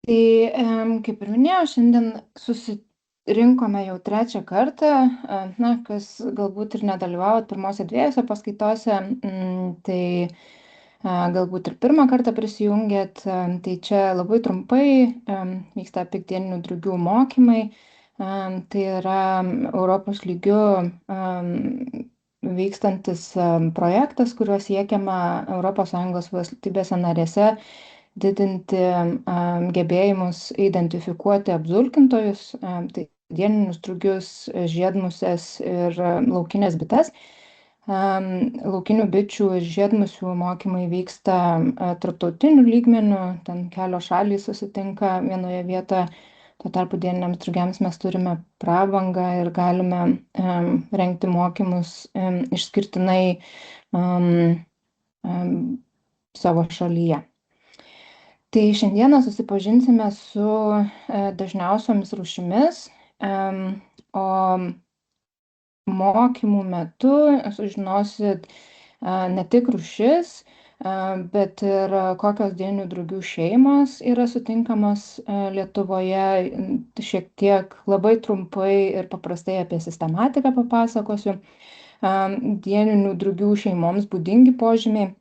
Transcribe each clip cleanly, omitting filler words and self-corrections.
Tai, kaip ir minėjau, šiandien susirinkome jau trečią kartą, kas galbūt ir nedalyvavot pirmose dviejose paskaitose, tai galbūt ir pirmą kartą prisijungėt. Tai čia labai trumpai vyksta piktieninių drugių mokymai. Tai yra Europos lygiu vykstantis projektas, kuriuo siekiama ES valstybėse narėse didinti gebėjimus identifikuoti apdulkintojus, tai dieninius drugius, žiedmuses ir laukinės bites. Laukinių bičių ir žiedmusių mokymai vyksta tarptautiniu lygmeniu, ten kelios šalys susitinka vienoje vietoje. Tuo tarpu dieniniams drugiams mes turime prabangą ir galime rengti mokymus išskirtinai savo šalyje. Tai šiandieną susipažinsime su dažniausiomis rūšimis, o mokymų metu sužinosit ne tik rūšis, bet ir kokios dieninių drugių šeimos yra sutinkamos Lietuvoje. Šiek tiek labai trumpai ir paprastai apie sistematiką papasakosiu. Dieninių drugių šeimoms būdingi požymiai.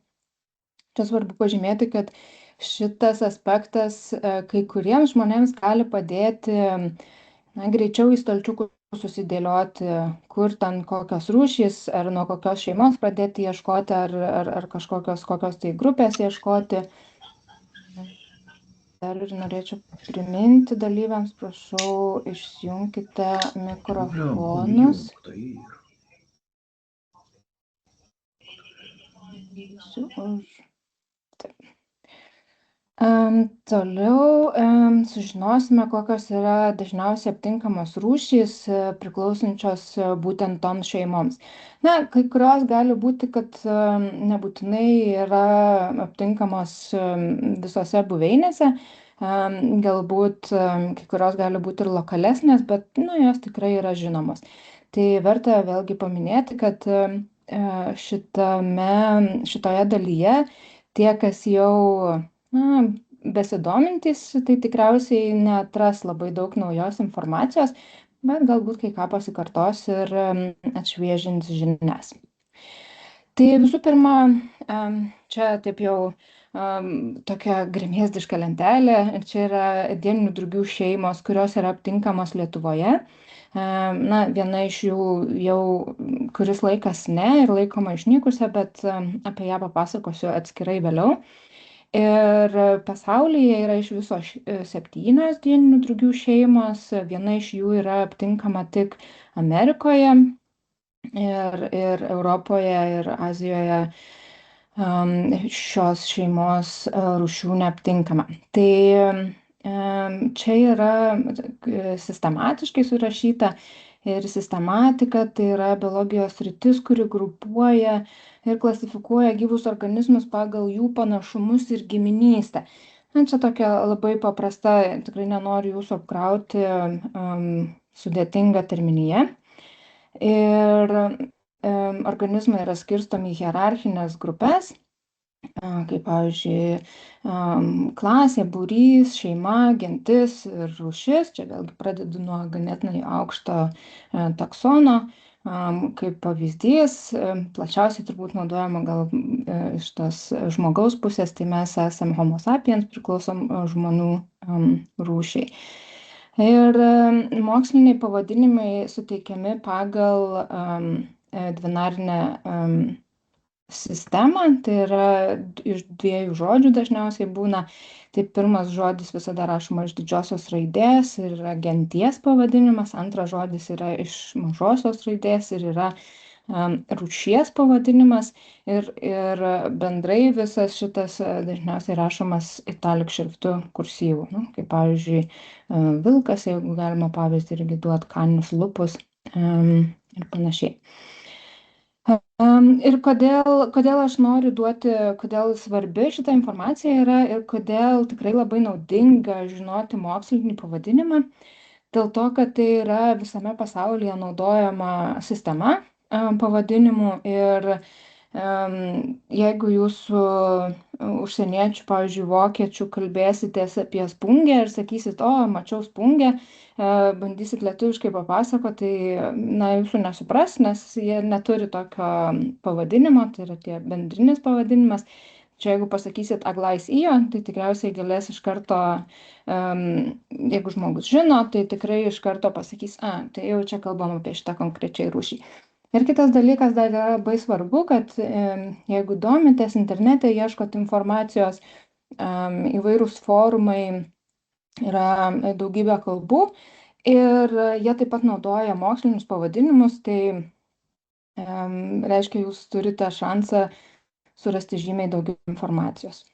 Čia svarbu pažymėti, kad šitas aspektas kai kuriems žmonėms gali padėti greičiau į stalčiukus susidėlioti, kur ten kokios rūšys, ar nuo kokios šeimos pradėti ieškoti, ar kokios tai grupės ieškoti. Dar ir norėčiau priminti dalyviams, prašau, išjunkite mikrofonus. Toliau sužinosime, kokios yra dažniausiai aptinkamos rūšys priklausančios būtent toms šeimoms. Kai kurios gali būti, kad nebūtinai yra aptinkamos visose buveinėse, galbūt kai kurios gali būti ir lokalesnės, bet jos tikrai yra žinomos. Tai verta vėlgi paminėti, kad šitoje dalyje tie, kas jau besidomintys, tai tikriausiai neatras labai daug naujos informacijos, bet galbūt kai ką pasikartos ir atšviežins žinias. Tai visų pirma, čia taip jau tokia gremėzdiška lentelė. Čia yra dieninių drugių šeimos, kurios yra aptinkamos Lietuvoje. Viena iš jų jau kuris laikas ir laikoma išnykusią, bet apie ją papasakosiu atskirai vėliau. Ir pasaulyje yra iš viso 7 dieninių drugių šeimos. Viena iš jų yra aptinkama tik Amerikoje ir Europoje ir Azijoje šios šeimos rūšių neaptinkama. Tai čia yra sistematiškai surašyta. Ir sistematika tai yra biologijos sritis, kuri grupuoja ir klasifikuoja gyvus organizmus pagal jų panašumus ir giminystę. Čia tokia labai paprasta, tikrai nenoriu jūsų apkrauti sudėtinga terminija. Ir organizmai yra skirstomi į hierarchinės grupės, kaip pavyzdžiui klasė, būrys, šeima, gentis ir rūšis. Čia vėlgi pradedu nuo ganėtinai aukšto taksono. Kaip pavyzdys, plačiausiai turbūt naudojama gal iš tos žmogaus pusės, tai mes esame Homo sapiens, priklausom žmonių rūšiai. Ir moksliniai pavadinimai suteikiami pagal dvinarinę sistemą, tai yra iš 2 žodžių dažniausiai būna. Tai pirmas žodis visada rašoma iš didžiosios raidės ir yra genties pavadinimas, antras žodis yra iš mažosios raidės ir yra rūšies pavadinimas, ir bendrai visas šitas dažniausiai rašomas italic šriftu kursyvu, kaip pavyzdžiui vilkas, jeigu galima pavyzdį irgi duoti, canis lupus ir panašiai. Ir kodėl aš noriu duoti, kodėl svarbi šita informacija yra ir kodėl tikrai labai naudinga žinoti mokslinį pavadinimą. Dėl to, kad tai yra visame pasaulyje naudojama sistema pavadinimų ir Jeigu jūs su užsieniečiu, pavyzdžiui, vokiečiu kalbėsitės apie spungę ir sakysit, o, mačiau spungę, bandysit lietuviškai papasakoti, tai, na, jūsų nesupras, nes jie neturi tokio pavadinimo, tai yra tie bendrinis pavadinimas. Čia jeigu pasakysit aglais ijo, tai tikriausiai galės iš karto, jeigu žmogus žino, tai tikrai iš karto pasakys, tai jau čia kalbam apie šitą konkrečiai rūšį. Ir kitas dalykas dar yra labai svarbu, kad jeigu domitės internete, ieškot informacijos, įvairūs forumai, yra daugybė kalbų ir jie taip pat naudoja mokslinius pavadinimus, tai reiškia, jūs turite šansą surasti žymiai daugiau informacijos.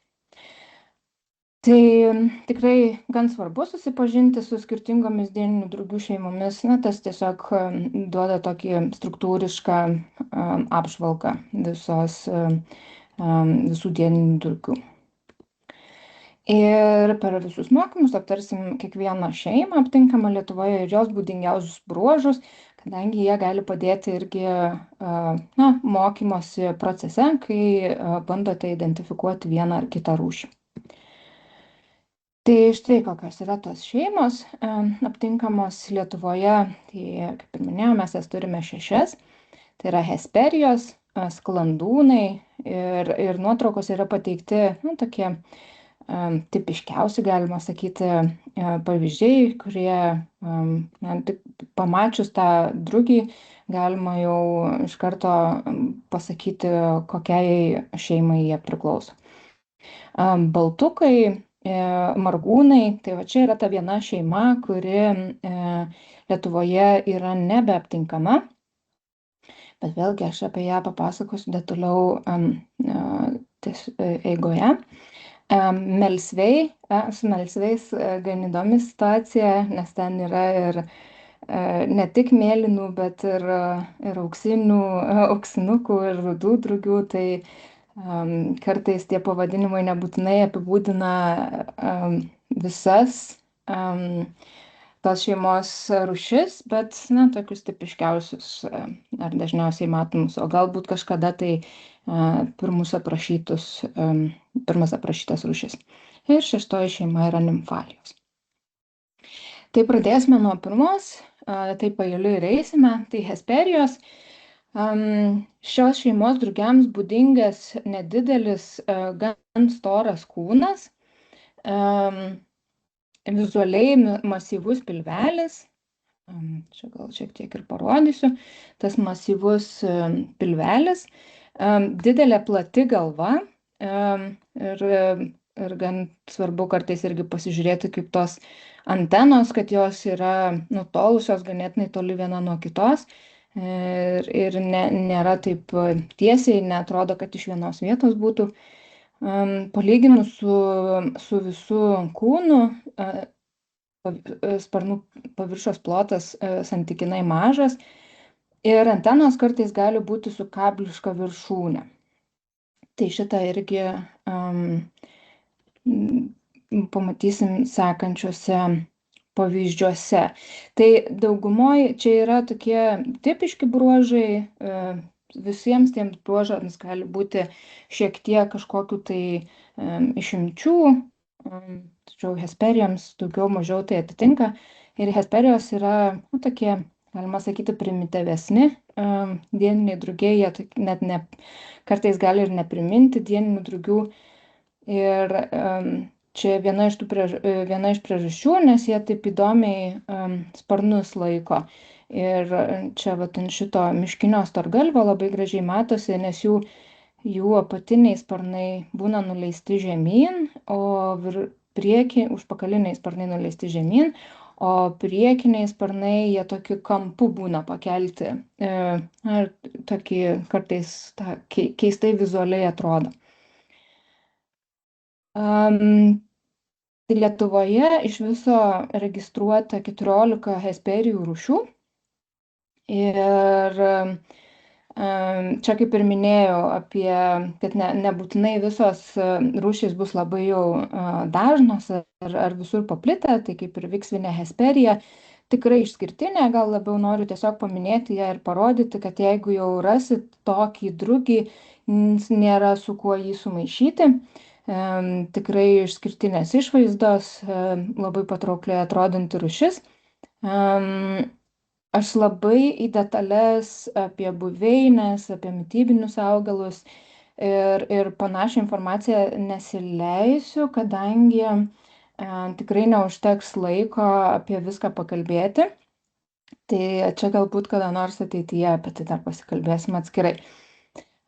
Tai tikrai gan svarbu susipažinti su skirtingomis dieninių drugių šeimomis, na, tas tiesiog duoda tokį struktūrišką apžvalgą visų dieninių drugių. Ir per visus mokymus aptarsim kiekvieną šeimą aptinkamą Lietuvoje ir jos būdingiausius bruožus, kadangi jie gali padėti irgi mokymosi procese, kai bandote identifikuoti vieną ar kitą rūšį. Tai štai kokios yra tos šeimos aptinkamos Lietuvoje, tai kaip ir minėjau, mes jas turime 6, tai yra hesperijos, sklandūnai ir nuotraukos yra pateikti, tokie tipiškiausi, galima sakyti, pavyzdžiai, kurie pamačius tą drugį galima jau iš karto pasakyti, kokiai šeimai jie priklauso. Baltukai, margūnai, tai va čia yra ta viena šeima, kuri Lietuvoje yra nebeaptinkama, bet vėlgi aš apie ją papasakosiu detaliau eigoje. Melsviai, su melsviais gan įdomi situacija, nes ten yra ir ne tik mėlynų, bet ir auksinukų ir rudų drugių, tai kartais tie pavadinimai nebūtinai apibūdina visas tos šeimos rūšis, bet, tokius tipiškiausius ar dažniausiai matomus, o galbūt kažkada tai pirmas aprašytas rūšis. Ir 6 šeima yra nimfalijos. Tai pradėsime nuo pirmos, tai paeiliui ir eisime, tai hesperijos. Šios šeimos drugiams būdingas nedidelis, gan storas kūnas, vizualiai masyvus pilvelis, čia gal šiek tiek ir parodysiu, tas masyvus pilvelis, didelė plati galva ir gan svarbu kartais irgi pasižiūrėti kaip tos antenos, kad jos yra nutolusios ganėtinai toli viena nuo kitos ir nėra taip tiesiai, netrodo, kad iš vienos vietos būtų. Palyginus su visų kūnu, sparnų paviršiaus plotas santykinai mažas ir antenos kartais gali būti su kabliška viršūne. Tai šitą irgi pamatysim sekančiuose pavyzdžiuose. Tai daugumoje čia yra tokie tipiški bruožai, visiems tiems bruožams gali būti šiek tiek kažkokių tai išimčių, tačiau hesperijoms daugiau mažiau tai atitinka. Ir hesperijos yra tokie, galima sakyti, primityvesni dieniniai drugiai, jie net kartais gali ir nepriminti dieninių drugių. Ir čia viena iš priežasčių, nes jie taip įdomiai sparnus laiko. Ir čia vat ant šito miškinio storgalvio labai gražiai matosi, nes jų apatiniai sparnai būna nuleisti žemyn, o užpakaliniai sparnai nuleisti žemyn, o priekiniai sparnai jie tokiu kampu būna pakelti. Ir tokį kartais keistai vizualiai atrodo. Lietuvoje iš viso registruota 14 hesperijų rūšių. Ir čia kaip ir minėjau apie, kad nebūtinai visos rūšys bus labai jau dažnos ar visur paplitę, tai kaip ir viksvinė hesperija, tikrai išskirtinė, gal labiau noriu tiesiog paminėti ją ir parodyti, kad jeigu jau rasit tokį drugį nėra su kuo jį sumaišyti. Tikrai išskirtinės išvaizdos, labai patraukliai atrodanti rūšis. Aš labai į detalės apie buveines, apie mitybinius augalus ir panašią informaciją nesileisiu, kadangi tikrai neužteks laiko apie viską pakalbėti. Tai čia galbūt kada nors ateityje apie tai dar pasikalbėsim atskirai.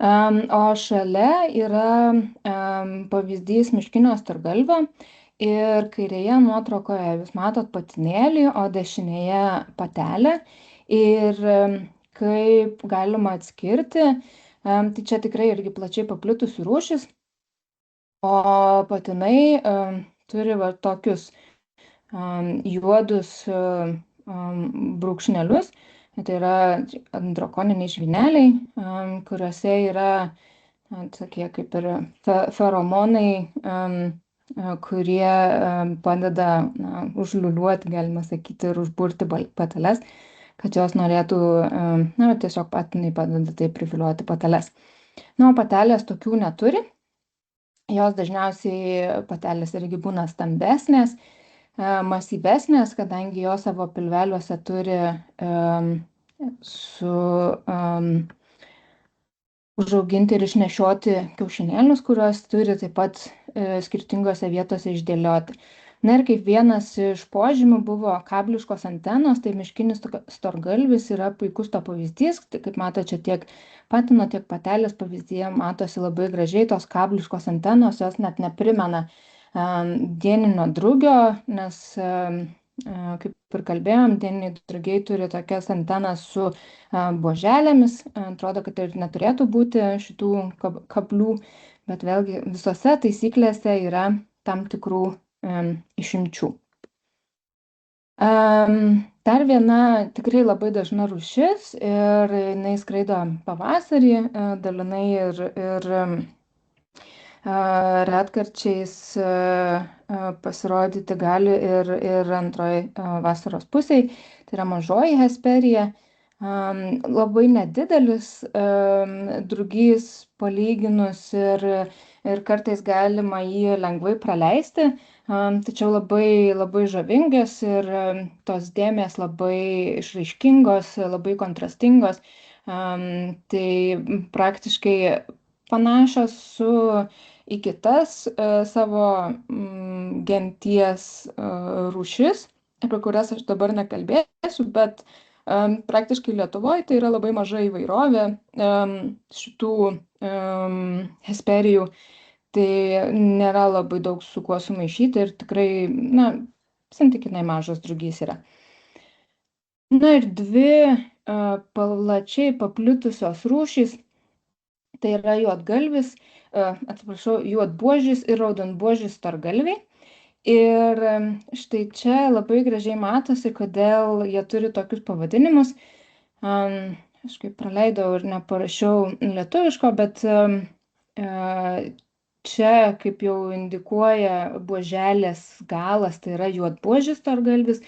O šalia yra pavyzdys miškinio stargalvio ir kairėje nuotraukoje jūs matot patinėlį, o dešinėje patelę. Ir kaip galima atskirti, tai čia tikrai irgi plačiai paplitusi rūšis, o patinai turi va tokius juodus brūkšnelius. Tai yra androkoniniai žvyneliai, kuriuose yra tokie kaip ir feromonai, kurie padeda užliūliuoti, galima sakyti, ir užburti pateles, kad jos norėtų, tiesiog patinai padeda tai privilioti pateles. O patelės tokių neturi. Jos dažniausiai patelės irgi būna stambesnės, masyvesnės, kadangi jos savo pilveliuose turi užauginti ir išnešioti kiaušinėlius, kuriuos turi taip pat skirtingose vietose išdėlioti. Na ir kaip vienas iš požymių buvo kabliškos antenos, tai miškinis storgalvis yra puikus to pavyzdys. Tai kaip matote, čia tiek patino, tiek patelės pavyzdyje matosi labai gražiai tos kabliškos antenos, jos net neprimena dieninio drugio, nes, kaip ir kalbėjom, dieniniai drugiai turi tokias antenas su buoželėmis. Atrodo, kad ir neturėtų būti šitų kablių, bet vėlgi visose taisyklėse yra tam tikrų išimčių. Dar viena tikrai labai dažna rūšis ir jinai skraido pavasarį, dalinai ir retkarčiais pasirodyti gali ir antroji vasaros pusėje. Tai yra mažoji hesperija. Labai nedidelis drugys palyginus ir kartais galima jį lengvai praleisti, tačiau labai žavingas ir tos dėmės labai išraiškingos, labai kontrastingos. Tai praktiškai panašios į kitas savo genties rūšis, apie kurias aš dabar nekalbėsiu, bet praktiškai Lietuvoje tai yra labai maža įvairovė šitų hesperijų, tai nėra labai daug su kuo sumaišyti ir tikrai, santykinai mažas drugys yra. Na ir dvi plačiai paplitusios rūšys, tai yra juodbuožis ir raudonbuožis storgalviai. Ir štai čia labai gražiai matosi, kodėl jie turi tokius pavadinimus. Aš kaip praleidau ir neparašiau lietuviško, bet čia, kaip jau indikuoja buoželės galas, tai yra juodbuožis storgalvis,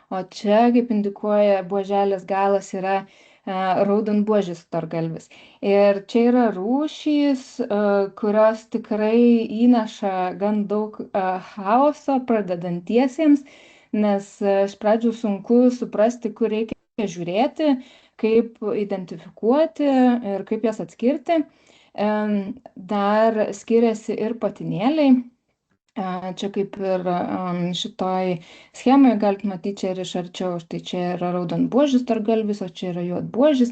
o čia, kaip indikuoja buoželės galas, yra raudonbuožis storgalvis. Ir čia yra rūšys, kurios tikrai įneša gan daug chaoso pradedantiesiems, nes iš pradžių sunku suprasti, kur reikia žiūrėti, kaip identifikuoti ir kaip jas atskirti. Dar skiriasi ir patinėliai. Čia kaip ir šitoj schemoje galite matyti čia ir iš arčiau, štai čia yra raudonbuožis storgalvis, o čia yra juodbuožis.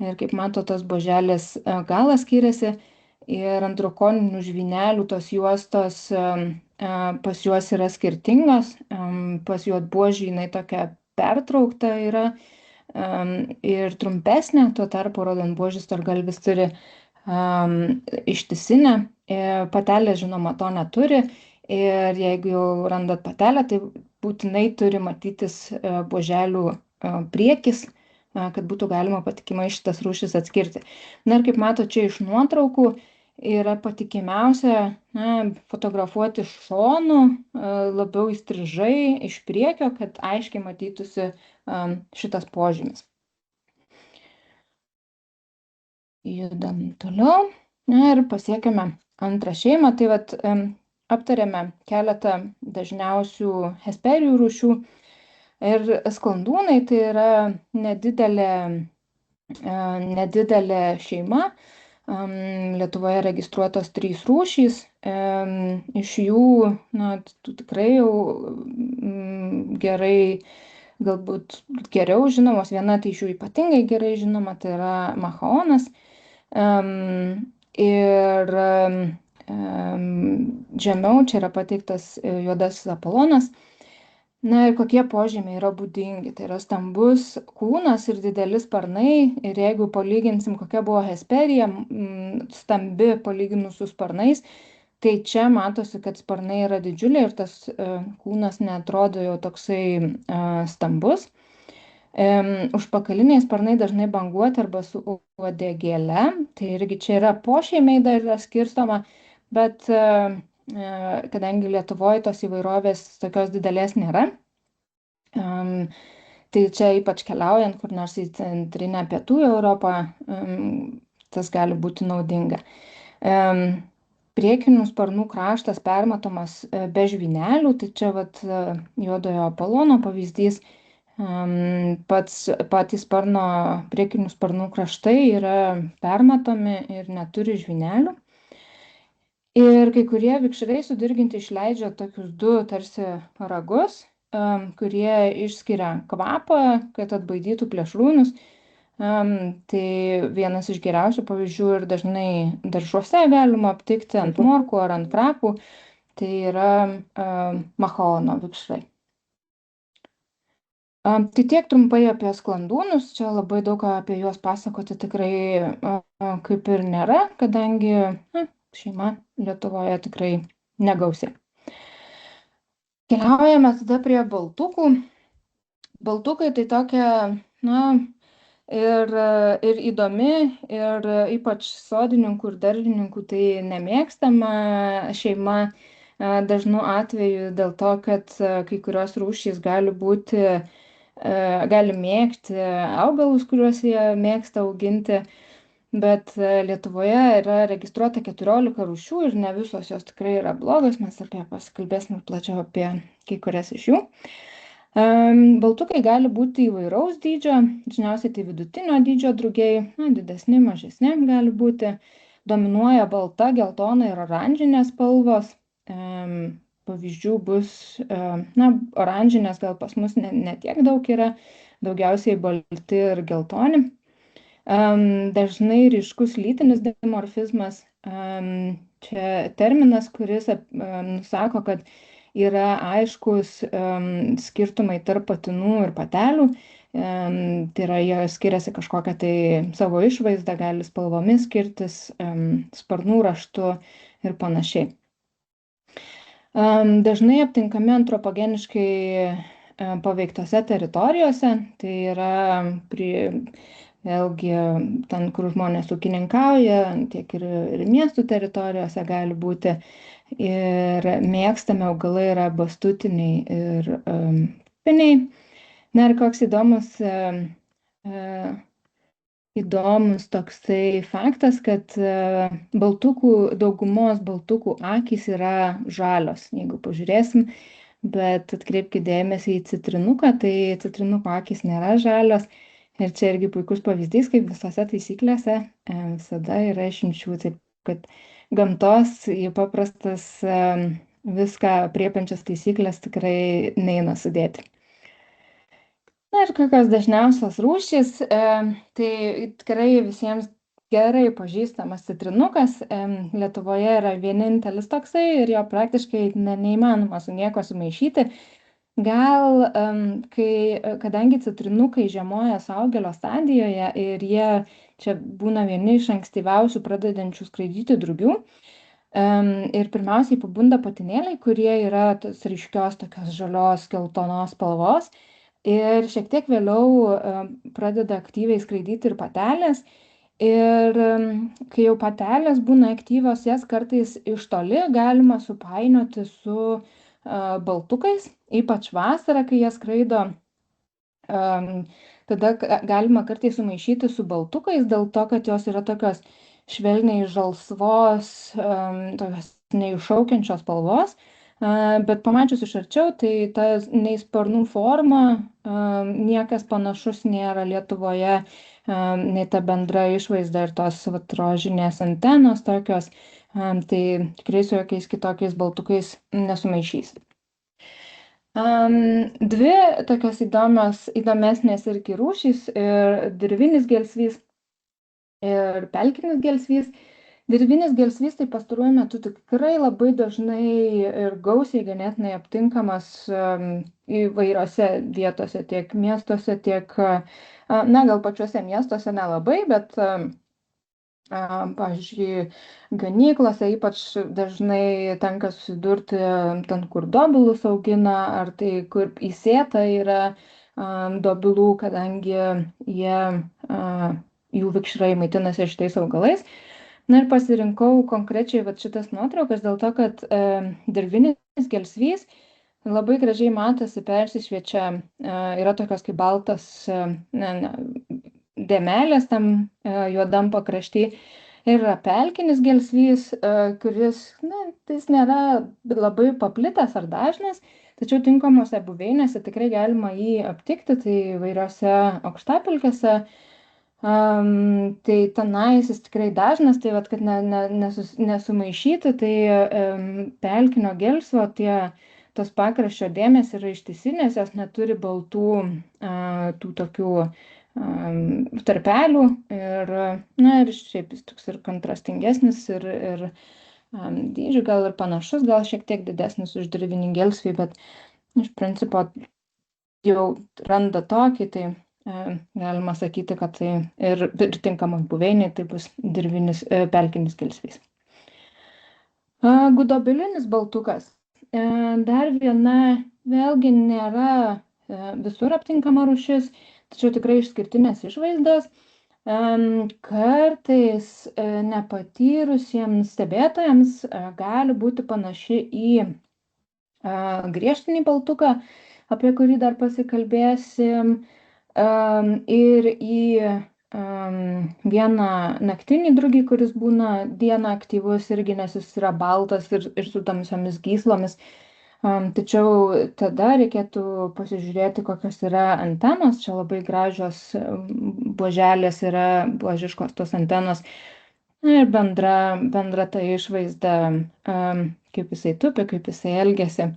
Ir kaip mato, tos buoželės galas skiriasi ir androkoninių žvynelių tos juostos pas juos yra skirtingos. Pas juodbuožį jinai tokia pertraukta yra ir trumpesnė, tuo tarpu raudonbuožis storgalvis turi ištisinę. Patelė, žinoma, to neturi. Ir jeigu jau randat patelę, tai būtinai turi matytis buoželių priekis, kad būtų galima patikimai šitas rūšis atskirti. Na ir kaip mato čia iš nuotraukų, yra patikimiausia fotografuoti šonu, labiau įstrižai iš priekio, kad aiškiai matytųsi šitas požymis. Judam toliau. Na ir pasiekėme antrą šeimą, tai vat aptarėme keletą dažniausių hesperijų rūšių ir sklandūnai tai yra nedidelė šeima. Lietuvoje registruotos 3 rūšys, iš jų, na, tikrai jau gerai, galbūt geriau žinomos, viena tai iš jų ypatingai gerai žinoma, tai yra machaonas. Ir žemiau čia yra pateiktas juodasis apolonas. Na ir kokie požymiai yra būdingi. Tai yra stambus kūnas ir dideli sparnai. Ir jeigu palyginsim, kokia buvo hesperija, stambi palyginus su sparnais, tai čia matosi, kad sparnai yra didžiuliai ir tas kūnas netrodo jau toksai stambus. Užpakaliniai sparnai dažnai banguoti arba su uodegėle. Tai irgi čia yra pošeimiai dar yra skirstoma, bet kadangi Lietuvoje tos įvairovės tokios didelės nėra, tai čia ypač keliaujant kur nors į centrinę pietų Europą, tas gali būti naudinga. Priekinių sparnų kraštas permatomas be žvynelių, tai čia vat juodojo apolono pavyzdys. Patys priekinių sparnų kraštai yra permatomi ir neturi žvynelių. Ir kai kurie vikšrai sudirginti išleidžia tokius 2 tarsi ragus, kurie išskiria kvapą, kad atbaidytų plėšrūnus. Tai vienas iš geriausių pavyzdžių ir dažnai daržuose galima aptikti ant morkų ar ant krapų, tai yra machaono vikšrai. Tai tiek trumpai apie sklandūnus, čia labai daug apie juos pasakoti tikrai kaip ir nėra, kadangi šeima Lietuvoje tikrai negausi. Keliaujame tada prie baltukų. Baltukai tai tokia, na, ir įdomi, ir ypač sodininkų ir daržininkų tai nemėgstama šeima dažnu atveju dėl to, kad kai kurios rūšys gali mėgti augalus, kuriuos jie mėgsta auginti, bet Lietuvoje yra registruota 14 rūšių ir ne visos jos tikrai yra blogos, mes pasikalbėsime plačiau apie kai kurias iš jų. Baltukai gali būti įvairaus dydžio, dažniausiai tai vidutinio dydžio drugiai, didesni, mažesni gali būti, dominuoja balta, geltona ir oranžinės spalvos. Pavyzdžių bus, oranžinės gal pas mus ne tiek daug yra, daugiausiai balti ir geltoni. Dažnai ryškus lytinis dimorfizmas, čia terminas, kuris nusako, kad yra aiškus skirtumai tarp patinų ir patelių, tai yra jie skiriasi kažkokią tai savo išvaizdą, gali spalvomis skirtis, sparnų raštu ir panašiai. Dažnai aptinkami antropogeniškai paveiktose teritorijose, tai yra vėlgi ten, kur žmonės ūkininkauja, tiek ir miestų teritorijose gali būti. Ir mėgstami augalai yra bastutiniai ir piniai. Na ir koks įdomus toksai faktas, kad daugumos baltukų akys yra žalios, jeigu pažiūrėsim, bet atkreipkite dėmesį į citrinuką, tai citrinuko akys nėra žalios. Ir čia irgi puikus pavyzdys, kaip visose taisyklėse visada yra išimčių, taip kad gamtos į paprastas viską apriepiančias taisyklės tikrai neina sudėti. Na ir kokios dažniausios rūšys, tai tikrai visiems gerai pažįstamas citrinukas. Lietuvoje yra vienintelis toksai ir jo praktiškai neįmanoma su nieko sumaišyti. Gal, kadangi citrinukai žiemoja suaugėlio stadijoje ir jie čia būna vieni iš ankstyviausių pradedančių skraidyti drugių, ir pirmiausiai pabunda patinėliai, kurie yra tos ryškios tokios žalios geltonos spalvos, ir šiek tiek vėliau pradeda aktyviai skraidyti ir patelės. Ir kai jau patelės būna aktyvios, jas kartais iš toli galima supainioti su baltukais, ypač vasarą, kai jie skraido, tada galima kartais sumaišyti su baltukais, dėl to, kad jos yra tokios švelniai žalsvos, tokios neiššaukiančios spalvos. Bet pamačius iš arčiau, tai ta nei sparnų forma, niekas panašus nėra Lietuvoje, nei ta bendra išvaizda ir tos vat rožinės antenos tokios, tai tikrai su jokiais kitokiais baltukais nesumaišys. Dvi tokios įdomesnės irgi rūšys ir dirvinis gelsvys ir pelkinis gelsvys. Dirvinis gelsvys tai pastaruoju metu tikrai labai dažnai ir gausiai ganėtinai aptinkamas įvairiose vietose, tiek miestuose, tiek, na, gal pačiuose miestuose nelabai, bet, pavyzdžiui, ganyklose ypač dažnai tenka susidurti ten, kur dobilus augina, ar tai, kur įsėta yra dobilų, kadangi jų vikšrai maitinasi šitais augalais. Na ir pasirinkau konkrečiai vat šitas nuotraukas dėl to, kad dirvinis gelsvys labai gražiai matosi, persišviečia, yra tokios kaip baltas dėmelės tam juodam pakrašty. Ir yra pelkinis gelsvys, kuris, na, jis nėra labai paplitęs ar dažnas, tačiau tinkamose buveinėse tikrai galima jį aptikti, tai įvairiose aukštapelkėse. Tai tenais jis tikrai dažnas, tai vat, kad nesumaišyti, tai pelkinio gelsvo tos pakraščio dėmės yra ištisinės, jos neturi baltų tų tokių tarpelių ir, na, ir šiaip jis toks ir kontrastingesnis ir dydžiu gal ir panašus, gal šiek tiek didesnis už dirvinį gelsvį, bet iš principo jau randa tokį, tai galima sakyti, kad tai ir tinkamai buveiniai, tai bus dirvinis pelkinis gelsvys. Gudobilinis baltukas. Dar viena, vėlgi nėra visur aptinkama rūšis, tačiau tikrai išskirtinės išvaizdos. Kartais nepatyrusiems stebėtojams gali būti panaši į griežtinį baltuką, apie kurį dar pasikalbėsim. Ir į vieną naktinį drugį, kuris būna dieną aktyvus irgi, nes jis yra baltas ir su tamsiomis gyslomis. Tačiau tada reikėtų pasižiūrėti, kokios yra antenos. Čia labai gražios buoželės yra, buožiškos tos antenos. Ir bendra ta išvaizda, kaip jisai tupi, kaip jisai elgiasi.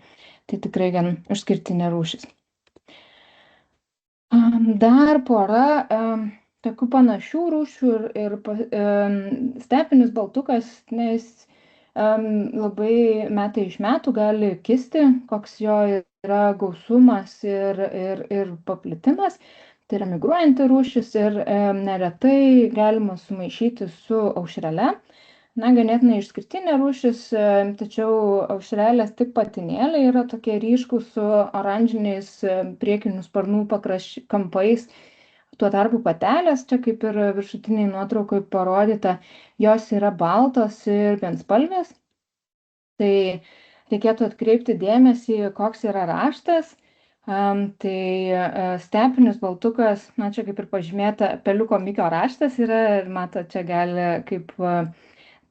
Tai tikrai gan išskirtinė rūšis. Dar pora tokių panašių rūšių ir stepinis baltukas, nes labai metai iš metų gali kisti, koks jo yra gausumas ir paplitimas. Tai yra migruojanti rūšis ir neretai galima sumaišyti su aušrele. Na, ganėtinai išskirtinė rūšis, tačiau aušrelės tik patinėliai yra tokie ryškūs su oranžiniais priekinių sparnų kampais. Tuo tarpu patelės, čia kaip ir viršutiniai nuotraukai parodyta, jos yra baltos ir vienspalvės. Tai reikėtų atkreipti dėmesį, koks yra raštas. Tai stepinis baltukas, na, čia kaip ir pažymėta, peliuko Mikio raštas yra, ir mato, čia gali kaip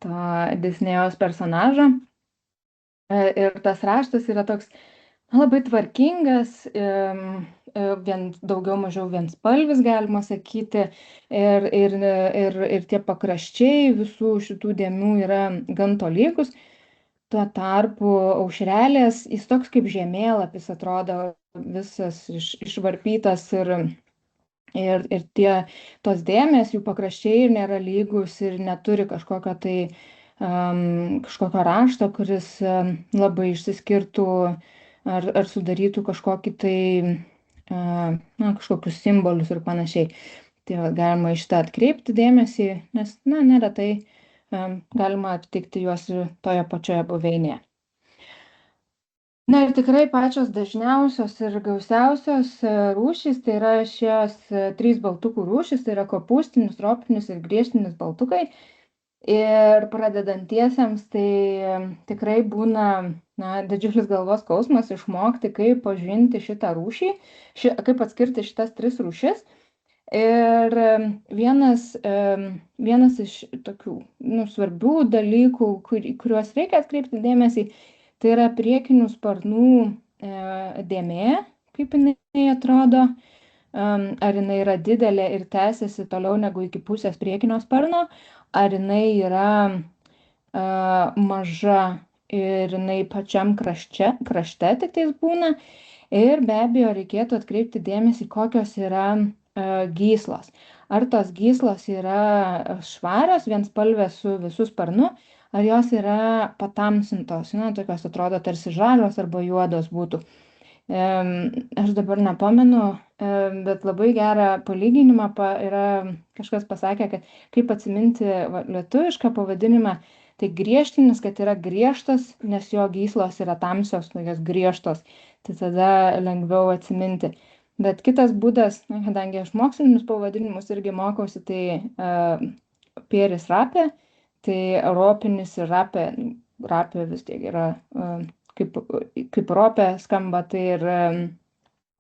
to Disnėjaus personažo. Ir tas raštas yra toks labai tvarkingas, daugiau mažiau vienspalvis, galima sakyti, ir tie pakraščiai visų šitų dėmių yra gan tolygus. Tuo tarpu aušrelės, jis toks kaip žemėlapis atrodo, visas išvarpytas ir tos dėmės, jų pakraščiai nėra lygus ir neturi kažkokio rašto, kuris labai išsiskirtų ar sudarytų kažkokį kažkokius simbolius ir panašiai. Tai galima iš tą atkreipti dėmesį, nes, na, neretai galima aptikti juos toje pačioje buveinėje. Na ir tikrai pačios dažniausios ir gausiausios rūšys, tai yra šios 3 baltukų rūšys, tai yra kopūstinis, ropinis ir griežtinis baltukai. Ir pradedantiesiems tai tikrai būna didžiulis galvos skausmas išmokti, kaip pažinti šitą rūšį, kaip atskirti šitas 3 rūšis. Ir vienas iš tokių svarbių dalykų, kuriuos reikia atkreipti dėmesį, tai yra priekinių sparnų dėmė, kaip jinai atrodo, ar jinai yra didelė ir tęsiasi toliau negu iki pusės priekinio sparno, ar jinai yra maža ir jinai pačiam krašte tik tais būna. Ir be abejo reikėtų atkreipti dėmesį, kokios yra gyslos. Ar tos gyslos yra švarios, vienspalvės su visų sparnu, ar jos yra patamsintos, tokios atrodo tarsi žalios arba juodos būtų. Aš dabar nepamenu, bet labai gerą palyginimą yra kažkas pasakė, kad kaip atsiminti lietuvišką pavadinimą, tai griežtinis, kad yra griežtas, nes jo gyslos yra tamsios, tokios griežtos, tai tada lengviau atsiminti. Bet kitas būdas, kadangi aš mokslinius pavadinimus irgi mokausi, tai pieris rapė, tai ropinis ir rapė vis tiek yra kaip ropė skamba, tai ir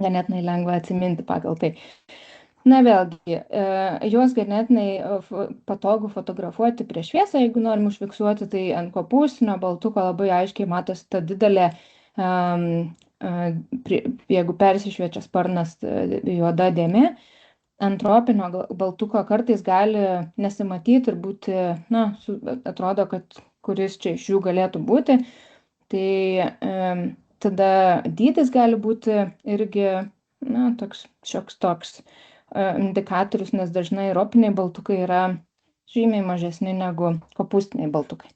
ganėtinai lengva atsiminti pagal tai. Na vėlgi, juos ganėtinai patogu fotografuoti prieš šviesą, jeigu norim užfiksuoti, tai ant kopūstinio baltuko labai aiškiai matosi ta didelė, jeigu persišviečia sparnas, juoda dėmė. Ant tropinio baltuko kartais gali nesimatyti ir būti, atrodo, kad kuris čia iš jų galėtų būti. Tai tada dydis gali būti irgi toks šioks toks indikatorius, nes dažnai ropiniai baltukai yra žymiai mažesni negu kopūstiniai baltukai.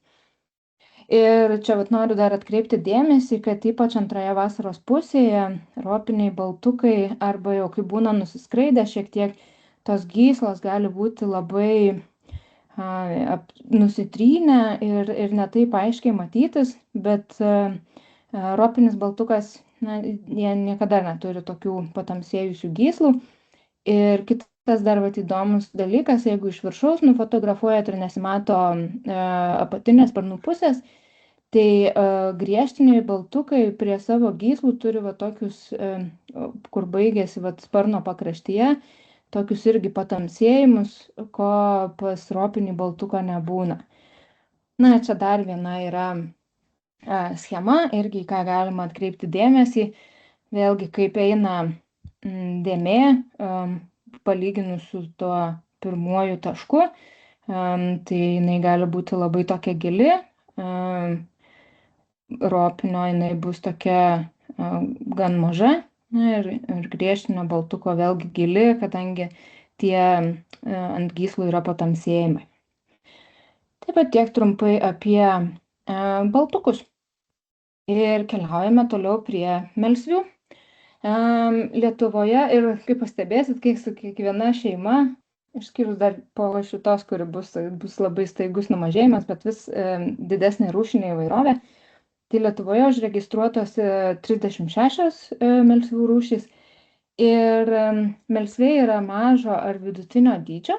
Ir čia noriu dar atkreipti dėmesį, kad ypač antroje vasaros pusėje ropiniai baltukai arba jau kai būna nusiskraidę šiek tiek, tos gyslos gali būti labai nusitrynę ir ne taip aiškiai matytis, bet ropinis baltukas, jie niekada neturi tokių patamsėjusių gyslų. Ir kitas dar įdomus dalykas, jeigu iš viršaus nufotografuojat ir nesimato apatinės sparnų pusės, tai griežtiniai baltukai prie savo gyslų turi tokius, kur baigėsi sparno pakraštyje, tokius irgi patamsėjimus, ko pas ropinį baltuką nebūna. Čia dar viena yra schema, irgi ką galima atkreipti dėmesį, vėlgi kaip eina dėmė, palyginus su tuo pirmuoju tašku, tai jinai gali būti labai tokia gili, ropinio jinai bus tokia gan maža ir griežtinio baltuko vėlgi gili, kadangi tie ant gyslų yra patamsėjimai. Taip pat tiek trumpai apie baltukus. Ir keliaujame toliau prie melsvių. Lietuvoje ir kaip pastebėsit, kai su kiekviena šeima, išskyrus dar po šitos, kuri bus labai staigus numažėjimas, bet vis didesnė rūšinė įvairovė, tai Lietuvoje užregistruotos 36 melsvių rūšys ir melsviai yra mažo ar vidutinio dydžio.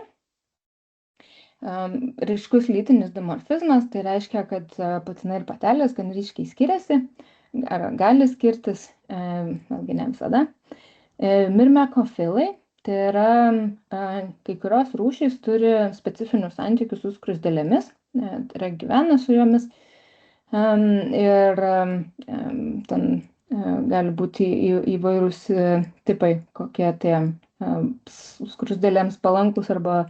Ryškus lytinis dimorfizmas, tai reiškia, kad patinai ir patelės gan ryškiai skiriasi, ar gali skirtis, vėlgi ne visada. Mirmekofilai, tai yra kai kurios rūšys turi specifinius santykius su skruzdėlėmis, tai yra gyvena su jomis ir ten gali būti įvairūs tipai, kokie tie skruzdėlėms palankus arba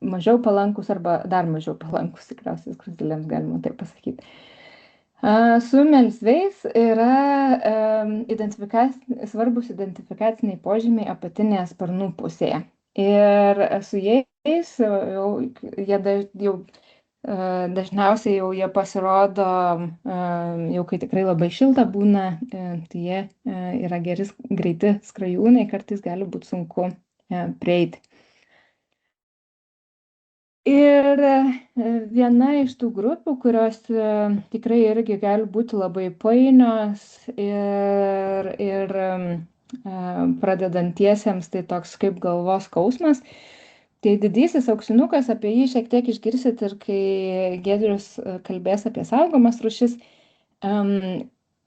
mažiau palankus arba dar mažiau palankus, tikriausiai skruzdėlėms galima taip pasakyti. Su melsviais yra svarbus identifikaciniai požymiai apatinėje sparnų pusėje. Ir su jais jau dažniausiai jie pasirodo, jau kai tikrai labai šilta būna, tai jie yra greiti skrajūnai, kartais gali būti sunku prieiti. Ir viena iš tų grupių, kurios tikrai irgi gali būti labai painios ir pradedantiesiems tai toks kaip galvos skausmas, tai didysis auksinukas, apie jį šiek tiek išgirsit ir kai Giedrius kalbės apie saugomas rūšis.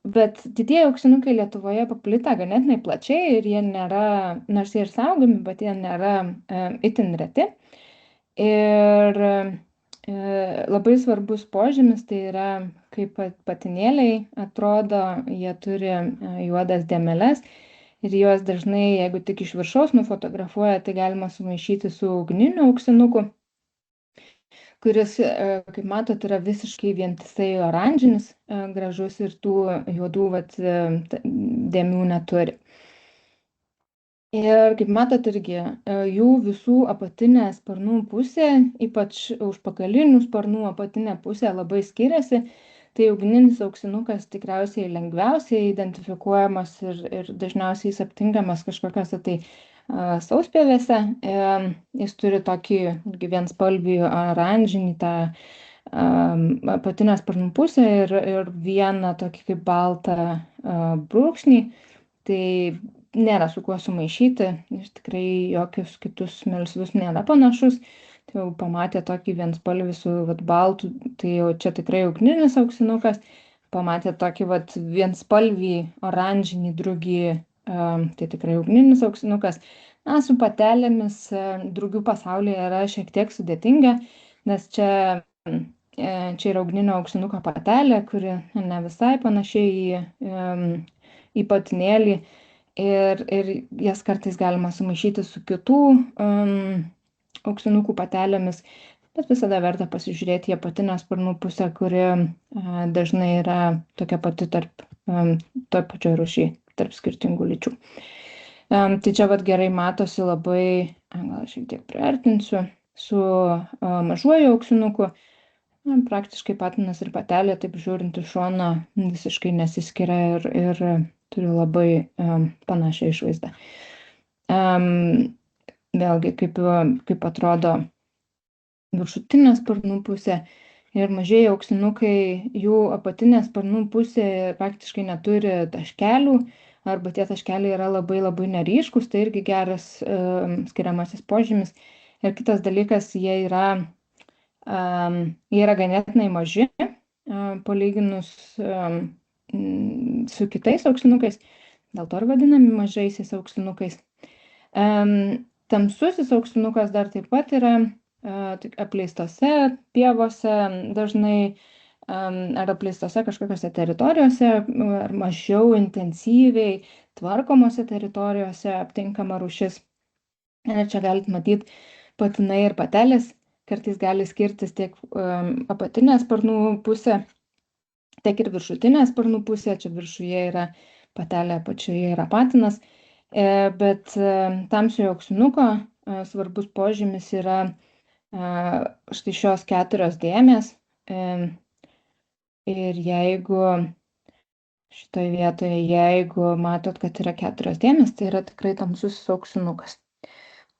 Bet didieji auksinukai Lietuvoje paplitę ganėtinai plačiai ir jie nėra, nors jie ir saugomi, bet jie nėra itin reti. Ir labai svarbus požymis tai yra, kaip patinėliai atrodo, jie turi juodas dėmeles ir juos dažnai, jeigu tik iš viršaus nufotografuoja, tai galima sumaišyti su ugniniu auksinuku, kuris, kaip matot, yra visiškai vientisai oranžinis, gražus ir tų juodų dėmių neturi. Ir kaip matot irgi, jų visų apatinė sparnų pusė, ypač užpakalinių sparnų apatinė pusė labai skiriasi. Tai ugninis auksinukas tikriausiai lengviausiai identifikuojamas ir dažniausiai jis aptinkamas kažkokiose tai sauspėvėse. Jis turi tokį vienspalvį oranžinį tą apatinę sparnų pusę ir vieną tokį kaip baltą brūkšnį. Tai nėra su kuo sumaišyti, jis tikrai jokius kitus melsvus nėra panašus. Tai jau pamatė tokį vienspalvį su baltu, tai jau čia tikrai ugninis auksinukas. Pamatė tokį vienspalvį oranžinį drugį, tai tikrai ugninis auksinukas. Na, su patelėmis drugių pasaulyje yra šiek tiek sudėtinga, nes čia yra ugninio auksinuko patelė, kuri ne visai panašiai į patinėlį. Ir jas kartais galima sumaišyti su kitų auksinukų patelėmis, bet visada verta pasižiūrėti į apatinę sparnų pusę, kuri dažnai yra tokia pati toj pačioj rūšy, tarp skirtingų lyčių. Tai čia gerai matosi labai, gal šiek tiek priartinsiu, su mažuoju auksinuku. Praktiškai patinas ir patelė, taip žiūrint iš šono, visiškai nesiskiria ir turi labai panašią išvaizdą. Vėlgi, kaip atrodo viršutinė sparnų pusė ir mažieji auksinukai, jų apatinė sparnų pusė praktiškai neturi taškelių, arba tie taškeliai yra labai labai neryškus, tai irgi geras skiriamasis požymis. Ir kitas dalykas, jie yra ganėtinai maži, palyginus su kitais auksinukais, dėl to ir vadinami mažaisiais auksinukais. Tamsusis auksinukas dar taip pat yra apleistose pievose dažnai, ar apleistose kažkokiose teritorijose, ar mažiau intensyviai tvarkomose teritorijose aptinkama rūšis. Ir čia galite matyti, patinai ir patelės kartais gali skirtis tiek apatinė sparnų pusė, tiek ir viršutinė sparnų pusė. Čia viršuje yra patelė, apačioje yra patinas. Bet tamsiojo auksinuko svarbus požymis yra štai šios 4 dėmės. Ir jeigu šitoje vietoje, jeigu matot, kad yra 4 dėmės, tai yra tikrai tamsusis auksinukas.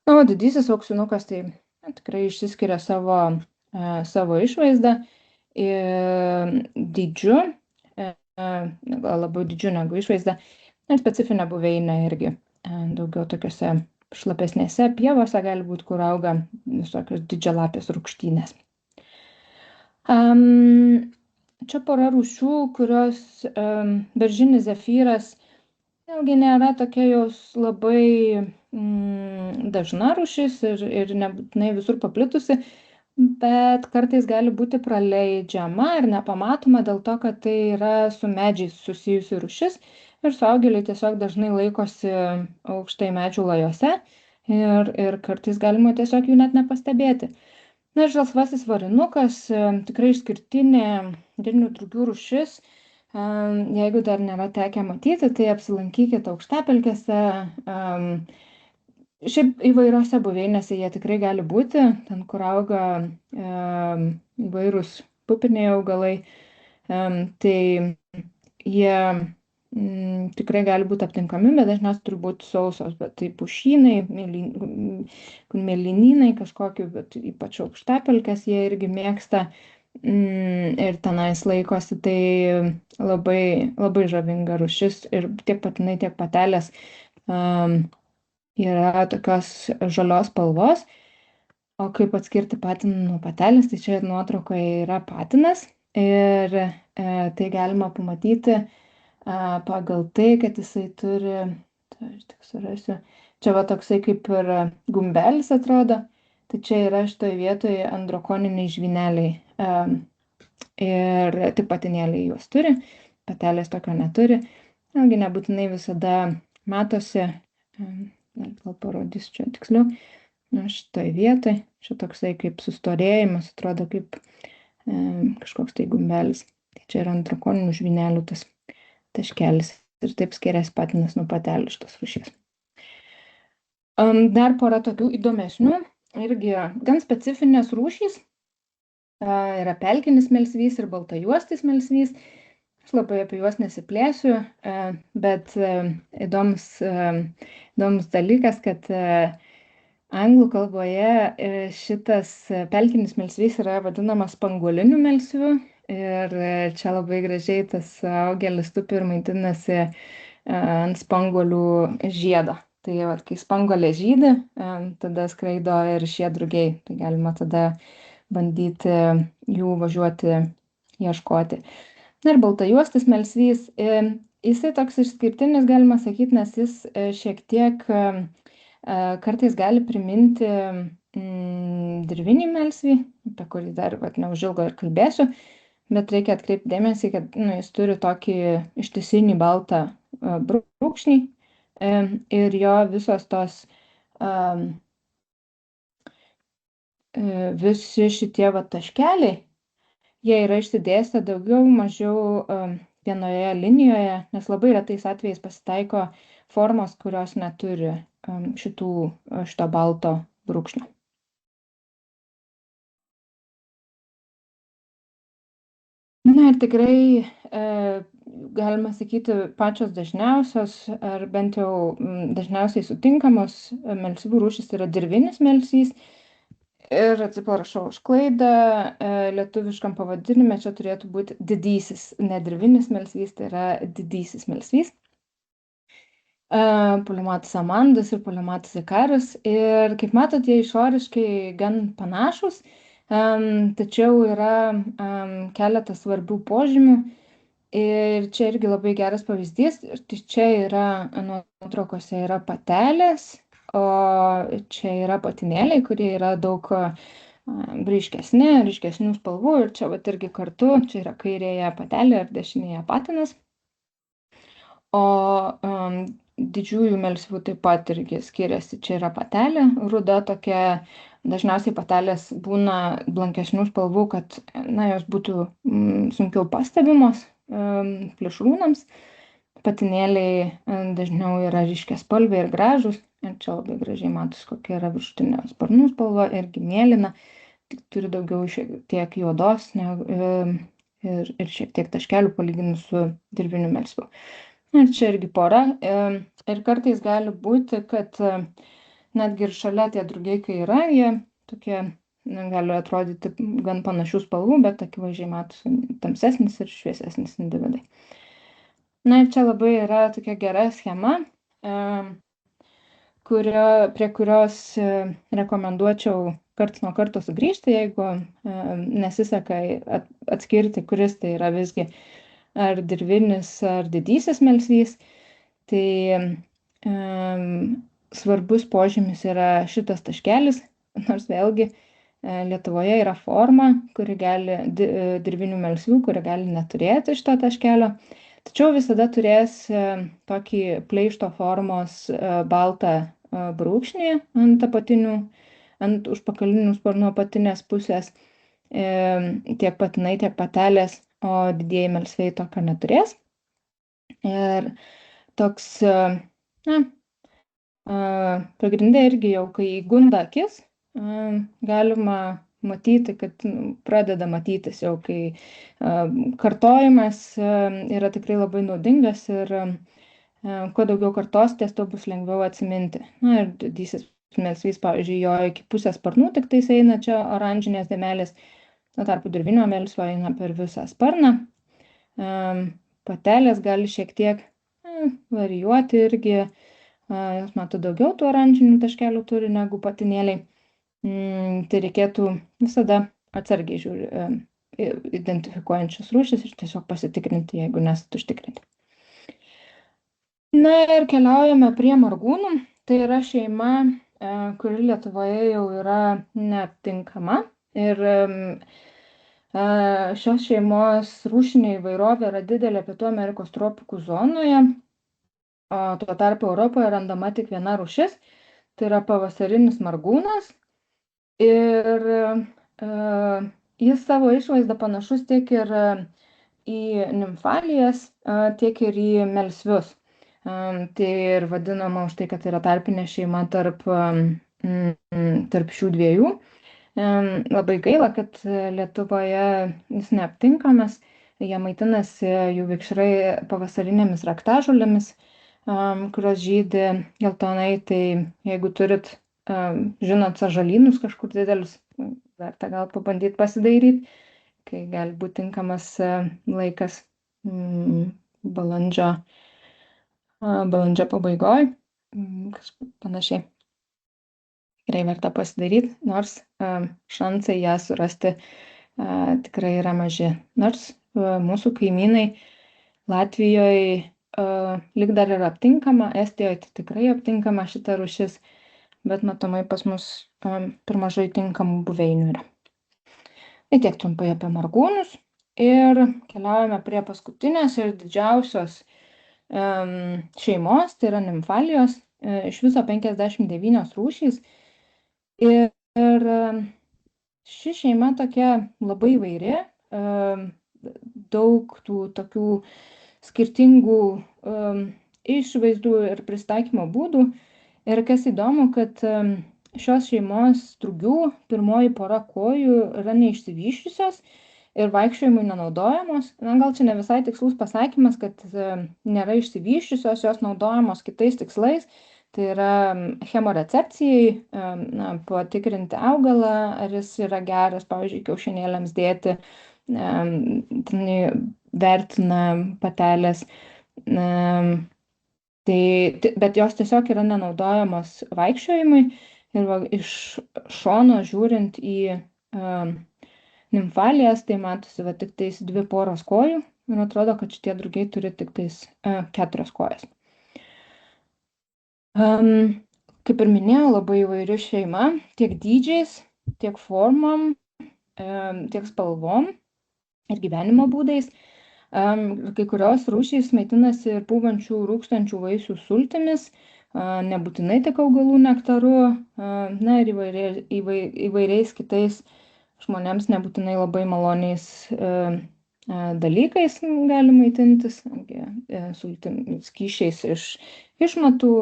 Na, o didysis auksinukas tai tikrai išsiskiria savo išvaizdą dydžiu, labiau dydžiu negu išvaizda, ir specifinė buveinė irgi daugiau tokiuose šlapesnėse pievose gali būti, kur auga visokios didžialapės rūgštynės. Čia pora rūšių, kurios beržinis zefyras vėlgi nėra tokia jos labai dažna rūšis ir nebūtinai visur paplitusi, bet kartais gali būti praleidžiama ir nepamatoma dėl to, kad tai yra su medžiais susijusi rūšis ir suaugėliai tiesiog dažnai laikosi aukštai medžių lajose ir kartais galima tiesiog jų net nepastebėti. Na ir žalsvasis varinukas, tikrai išskirtinė dieninių drugių rūšis. Jeigu dar nėra tekę matyti, tai apsilankykite aukštapelkėse. Šiaip įvairiose buveinėse jie tikrai gali būti, ten, kur auga įvairūs pupiniai augalai, tai jie tikrai gali būti aptinkami, bet dažniausiai turi būti sausos, bet tai pušynai, mėlynynai kažkokiu, bet ypač aukštapelkės jie irgi mėgsta ir tenais laikosi, tai labai, labai žavinga rūšis ir tiek patinai, tiek patelės yra tokios žalios spalvos. O kaip atskirti patiną nuo patelės, tai čia nuotraukoje yra patinas ir tai galima pamatyti pagal tai, kad jisai turi, tai aš tik surasiu, čia va toksai kaip ir gumbelis atrodo, tai čia yra šitoje vietoje androkoniniai žvyneliai. Ir tik patinėliai juos turi, patelės tokio neturi. Vėlgi nebūtinai visada matosi, gal parodys čia tiksliau, šitoj vietoj, čia toksai kaip sustorėjimas, atrodo kaip kažkoks tai gumbelis. Tai čia yra androkoninių žvynelių tas taškelis ir taip skiriasi patinas nuo patelių šitos rūšies. Dar pora tokių įdomesnių, irgi gan specifinės rūšys. Yra pelkinis melsvys ir baltajuostis melsvys. Aš labai apie juos nesiplėsiu, bet įdomus dalykas, kad anglų kalboje šitas pelkinis melsvys yra vadinamas spanguoliniu melsviu ir čia labai gražiai tas augelis tupi ir maitinasi ant spanguolių žiedo. Tai vat, kai spanguolė žydi, tada skraido ir šie drugiai. Tai galima tada bandyti jų važiuoti ieškoti. Na ir baltajuostis melsvys, jisai toks išskirtinis, galima sakyti, nes jis šiek tiek kartais gali priminti dirvinį melsvį, apie kurį dar neužilgo ir kalbėsiu, bet reikia atkreipti dėmesį, kad jis turi tokį ištisinį baltą brūkšnį ir jo visos tos visi šitie taškeliai, jie yra išsidėstę daugiau mažiau vienoje linijoje, nes labai retais atvejais pasitaiko formos, kurios neturi šito balto brūkšnio. Na ir tikrai galima sakyti pačios dažniausios, ar bent jau dažniausiai sutinkamos melsvių rūšys yra dirvinis melsvys. Ir atsiprašau už klaidą, lietuviškam pavadinime čia turėtų būti didysis, ne dirvinis melsvys, tai yra didysis melsvys. Polimatus amandus ir polimatus ikarus. Ir kaip matote, jie išoriškai gan panašus, tačiau yra keletas svarbių požymių. Ir čia irgi labai geras pavyzdys. Čia yra nuotraukose yra patelės, o čia yra patinėliai, kurie yra daug ryškesnių spalvų. Ir čia vat irgi kartu, čia yra kairėje patelė ir dešinėje patinas. O didžiųjų melsvių taip pat irgi skiriasi. Čia yra patelė, ruda tokia, dažniausiai patelės būna blankesnių spalvų, kad jos būtų sunkiau pastebimos plėšrūnams. Patinėliai dažniau yra ryškiaspalviai ir gražūs. Ir čia labai gražiai matosi, kokia yra viršutinė sparnų spalva, irgi mėlyna, tik turi daugiau šiek tiek juodos ir šiek tiek taškelių palyginus su dirviniu melsviu. Ir čia irgi pora. Ir kartais gali būti, kad netgi ir šalia tie drugiai, kai yra, jie tokie gali atrodyti gan panašių spalvų, bet akivaizdžiai matosi tamsesnis ir šviesesnis individai. Na ir čia labai yra tokia gera schema, prie kurios rekomenduočiau karts nuo karto sugrįžti, jeigu nesiseka atskirti, kuris tai yra visgi ar dirvinis, ar didysis melsvys. Tai svarbus požymis yra šitas taškelis, nors vėlgi Lietuvoje yra forma, kuri gali dirvinių melsvių, kuri gali neturėti šito taškelio. Tačiau visada turės tokį pleišto formos baltą brūkšnį ant užpakalinių sparnų apatinės pusės, tiek patinai, tiek patelės, o didieji melsviai tokio neturės. Ir toks, pagrindė irgi jau, kai gunda akis, galima matyti, kad pradeda matytis jau, kai kartojimas yra tikrai labai naudingas ir kuo daugiau kartositės, tuo bus lengviau atsiminti. Na ir didysis melsvys, pavyzdžiui, jo iki pusės sparnų tik tais eina čia oranžinės dėmelės, tuo tarpu dirvinio melsvio eina per visą sparną. Patelės gali šiek tiek varijuoti irgi, jos mato daugiau tų oranžinių taškelių turi negu patinėliai. Tai reikėtų visada atsargiai identifikuojančias rūšis ir tiesiog pasitikrinti, jeigu nesat užtikrinti. Na ir keliaujame prie margūnų. Tai yra šeima, kuri Lietuvoje jau yra neaptinkama. Ir šios šeimos rūšinė įvairovė yra didelė Pietų Amerikos tropikų zonoje, o tuo tarpu Europoje randama tik viena rūšis, tai yra pavasarinis margūnas. Ir jis savo išvaizdą panašus tiek ir į nimfalijas, tiek ir į melsvius. Tai ir vadinama už tai, kad tai yra tarpinė šeima tarp šių dviejų. Labai gaila, kad Lietuvoje jis neaptinkamas. Jie maitinasi jų vikšrai pavasarinėmis raktažolėmis, kurios žydi geltonai. Tai jeigu turit, žinot, sąžalynus kažkur didelius, verta gal pabandyti pasidairyti, kai gali būti tinkamas laikas balandžio pabaigoj, kažkaip panašiai. Tikrai verta pasidaryti, nors šansai ją surasti tikrai yra maži. Nors mūsų kaimynai Latvijoje lyg dar yra aptinkama, Estijoje tai tikrai aptinkama šita rūšis, bet matomai pas mus per mažai tinkamų buveinių yra. Tai tiek trumpai apie margūnus ir keliaujame prie paskutinės ir didžiausios šeimos, tai yra nimfalijos, iš viso 59 rūšys. Ir ši šeima tokia labai įvairi, daug tų tokių skirtingų išvaizdų ir pristaikymo būdų. Ir kas įdomu, kad šios šeimos drugių pirmoji pora kojų yra neišsivysčiusios ir vaikščiojimui nenaudojamos. Na, gal čia ne visai tikslus pasakymas, kad nėra išsivysčiusios, jos naudojamos kitais tikslais. Tai yra chemorecepcijai, patikrinti augalą, ar jis yra geras, pavyzdžiui, kiaušinėliams dėti, vertina patelės. Bet jos tiesiog yra nenaudojamos vaikščiojimui. Ir va, iš šono žiūrint į nimfalijas, tai matosi va, tik tais 2 poros kojų. Ir atrodo, kad šitie drugiai turi tik tais 4 kojas. Kaip ir minėjau, labai įvairi šeima, tiek dydžiais, tiek formom, tiek spalvom ir gyvenimo būdais. Kai kurios rūšys maitinasi ir pūvančių rūkstančių vaisių sultimis, nebūtinai tik augalų nektaru, na ir įvairiais kitais žmonėms nebūtinai labai maloniais dalykais gali maitintis, skysčiais iš išmatų,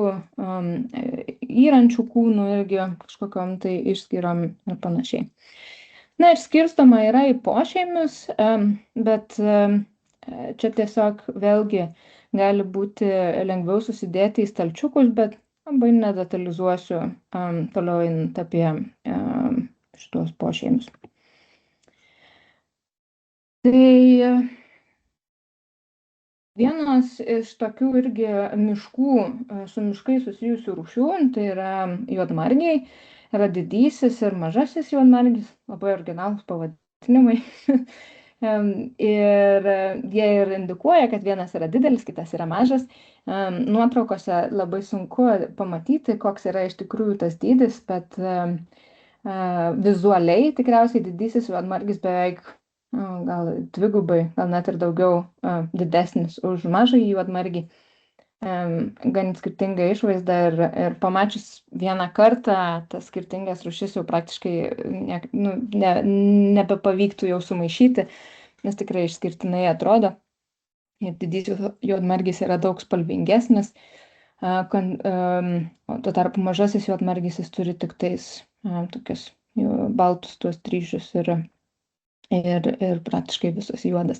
įrančių kūnų irgi kažkokiom tai išskyrom ir panašiai. Na ir skirstoma yra į pošeimius, bet čia tiesiog vėlgi gali būti lengviau susidėti į stalčiukus, bet labai nedetalizuosiu toliau einant apie šitos pošeimius. Tai vienas iš tokių irgi miškų, su miškai susijusių rūšių, tai yra juodmargiai, yra didysis ir mažasis juodmargis, labai originalūs pavadinimai. Ir jie ir indikuoja, kad vienas yra didelis, kitas yra mažas. Nuotraukose labai sunku pamatyti, koks yra iš tikrųjų tas dydis, bet vizualiai tikriausiai didysis juodmargis beveik gal dvigubai, gal net ir daugiau didesnis už mažąjį juodmargį. Gan skirtinga išvaizda ir pamačius vieną kartą tas skirtingas rūšis jau praktiškai nebepavyktų jau sumaišyti, nes tikrai išskirtinai atrodo. Ir didysis juodmargis yra daug spalvingesnis, o tuo tarpu mažasis juodmargis jis turi tik tais tokius baltus tuos tryžius ir praktiškai visas juodas.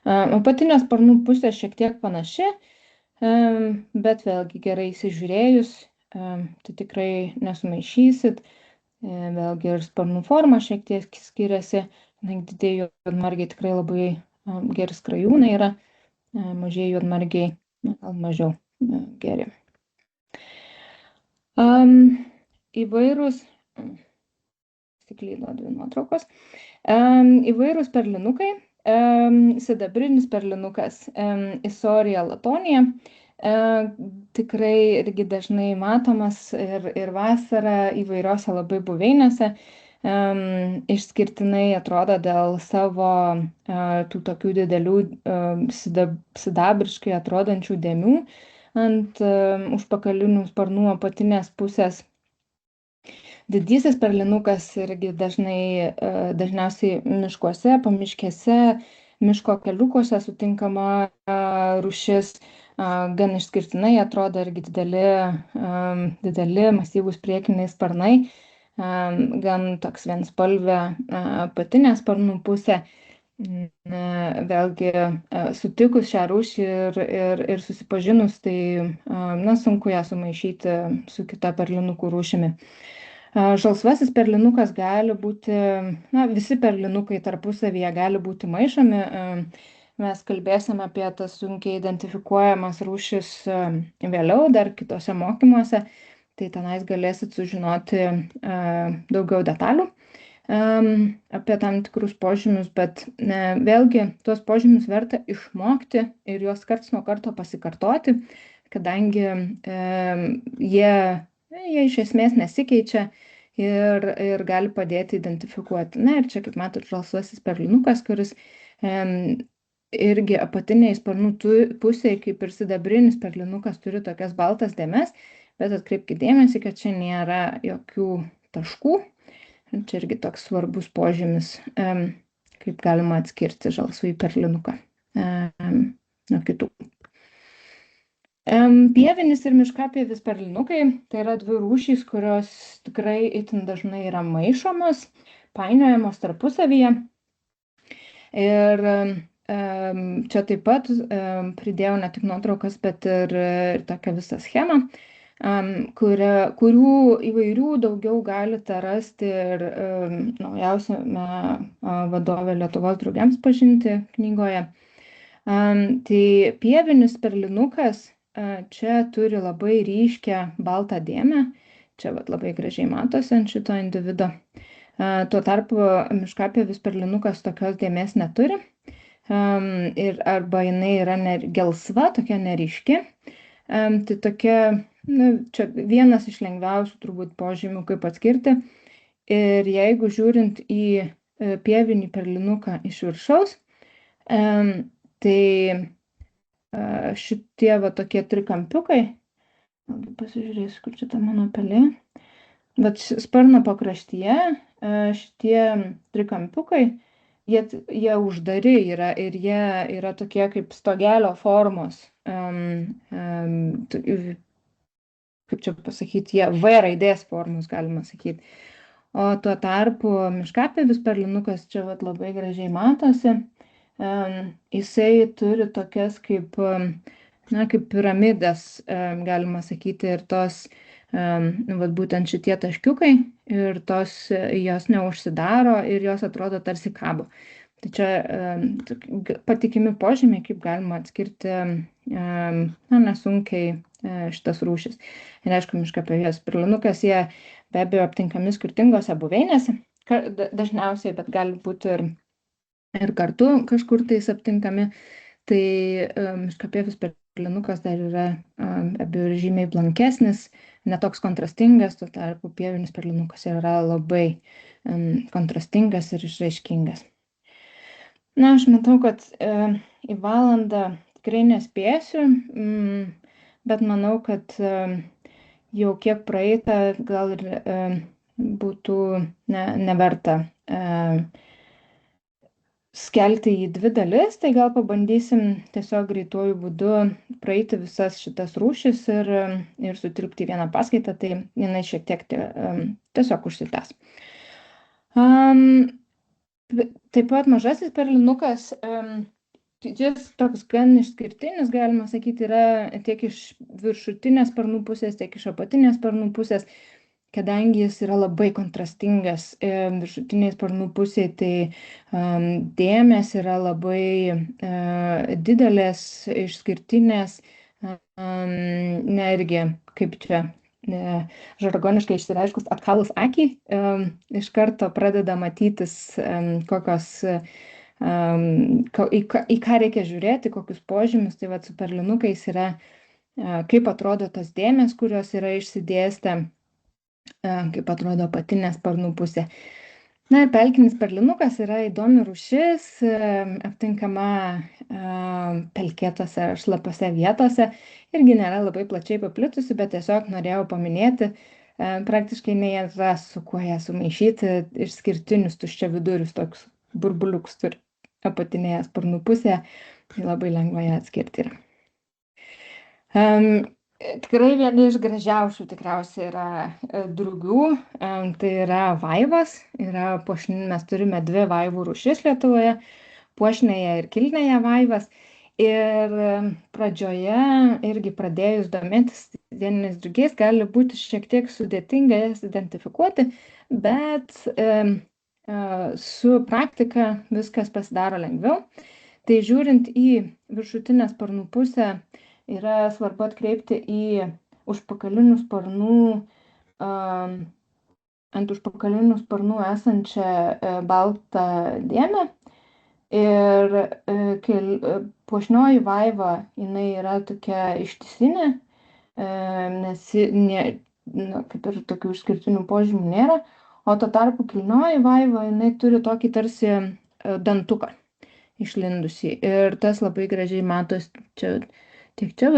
Apatinė sparnų pusė šiek tiek panaši, bet vėlgi gerai įsižiūrėjus, tai tikrai nesumaišysit. Vėlgi ir sparnų forma šiek tiek skiriasi, didieji juodmargiai tikrai labai geri skrajūnai yra, mažieji juodmargiai gal mažiau geri. Įvairūs, stiklydo 2 nuotraukos, įvairūs perlinukai, sidabrinis perlinukas Isorija latonija, E, Tikrai irgi dažnai matomas ir vasarą įvairiose labai buveinėse. Išskirtinai atrodo dėl savo tų tokių didelių sidabriškai atrodančių dėmių ant užpakalinių sparnų apatinės pusės. Didysis perlinukas irgi dažniausiai miškuose, pamiškėse, miško keliukuose sutinkama rūšis. Gan išskirtinai atrodo irgi dideli masyvūs priekiniai sparnai, gan toks vienspalvė apatinė sparnų pusė. Vėlgi sutikus šią rūšį ir susipažinus, tai sunku ją sumaišyti su kita perlinukų rūšimi. Žalsvasis perlinukas gali būti, visi perlinukai tarpusavyje gali būti maišomi. Mes kalbėsime apie tas sunkiai identifikuojamas rūšis vėliau, dar kitose mokymuose, tai tenais galėsit sužinoti daugiau detalių apie tam tikrus požymius, bet vėlgi tuos požymius verta išmokti ir juos karts nuo karto pasikartoti, kadangi jie iš esmės nesikeičia ir gali padėti identifikuoti. Na ir čia, kaip matot, žalsvasis perlinukas, kuris irgi apatiniai sparnų pusėje, kaip ir sidabrinis perlinukas, turi tokias baltas dėmes, bet atkreipkite dėmesį, kad čia nėra jokių taškų. Čia irgi toks svarbus požymis, kaip galima atskirti žalsvąjį perlinuką nuo kitų. Pievinis ir miškapievis perlinukai tai yra dvi rūšys, kurios tikrai itin dažnai yra maišomos, painiojamos tarpusavyje. Ir čia taip pat pridėjau ne tik nuotraukas, bet ir tokią visą schemą, kurių įvairių daugiau galite rasti ir naujausiame vadovė Lietuvos draugėms pažinti knygoje. Tai pievinis perlinukas čia turi labai ryškę baltą dėmę, čia labai gražiai matosi ant šito individo. Tuo tarpu miškapievis perlinukas tokios dėmės neturi, arba jinai yra gelsva, tokia neryški. Tai tokia, čia vienas iš lengviausių turbūt požymių, kaip atskirti. Ir jeigu žiūrint į pievinį perlinuką iš viršaus, tai šitie tokie trikampiukai, pasižiūrėsiu, kur čia ta mano pelė, bet sparno pakraštyje šitie trikampiukai, jie uždari yra ir jie yra tokie kaip stogelio formos, kaip čia pasakyti, jie V raidės formos, galima sakyti. O tuo tarpu miškapievis perlinukas čia labai gražiai matosi. Jisai turi tokias kaip piramidės, galima sakyti, ir tos, būtent šitie taškiukai, ir jos neužsidaro ir jos atrodo tarsi kabo. Tai čia patikimi požymiai, kaip galima atskirti nesunkiai šitas rūšis. Ir aišku, miškapievis perlinukas, jie be abejo aptinkami skirtingose buveinėse, dažniausiai, bet gali būti ir kartu kažkur tais aptinkami. Tai miškapievis perlinukas dar yra abejo žymiai blankesnis, netoks kontrastingas, tuo tarpu pievinis perlinukas yra labai kontrastingas ir išraiškingas. Aš matau, kad į valandą tikrai nespėsiu, bet manau, kad jau kiek praeita, gal ir būtų neverta skelti į dvi dalis, tai gal pabandysim tiesiog greituoju būdu praeiti visas šitas rūšis ir sutilpti į vieną paskaitą, tai jinai šiek tiek tiesiog užsitęs. Taip pat mažasis perlinukas, jis toks gan išskirtinis, galima sakyti, yra tiek iš viršutinės sparnų pusės, tiek iš apatinės sparnų pusės, kadangi jis yra labai kontrastingas. Viršutiniai sparnų pusėje tai dėmės yra labai didelės, išskirtinės, irgi, kaip čia žargoniškai išsireiškus, atkalus akį, iš karto pradeda matytis, kokios, į ką reikia žiūrėti, kokius požymius. Tai su perlinukais yra kaip atrodo tos dėmės, kurios yra išsidėstę, kaip atrodo apatinė sparnų pusė. Na ir pelkinis perlinukas yra įdomi rūšis, aptinkama pelkėtose ar šlapiose vietose, irgi nėra labai plačiai paplitusi, bet tiesiog norėjau paminėti, praktiškai nėra su kuo ją sumaišyti, išskirtinius tuščiavidurius, toks burbuliukus turi apatinėje sparnų pusėje, tai labai lengva ją atskirti yra. Tikrai vieni iš gražiausių tikriausiai yra drugių, tai yra vaivos, mes turime dvi vaivų rūšis Lietuvoje, puošnąją ir kilniąją vaivas. Ir pradžioje irgi pradėjus domėtis dieniniais drugiais gali būti šiek tiek sudėtinga jas identifikuoti, bet su praktika viskas pasidaro lengviau. Tai žiūrint į viršutinę sparnų pusę, yra svarbu atkreipti į užpakalinių sparnų, ant užpakalinių sparnų esančią baltą dėmę. Ir puošnioji vaiva, jinai yra tokia ištisinė, nes kaip ir tokių išskirtinių požymių nėra, o tuo tarpu kilnioji vaiva, jinai turi tokį tarsi dantuką išlindusi. Ir tas labai gražiai matosi čia. Tiek čia,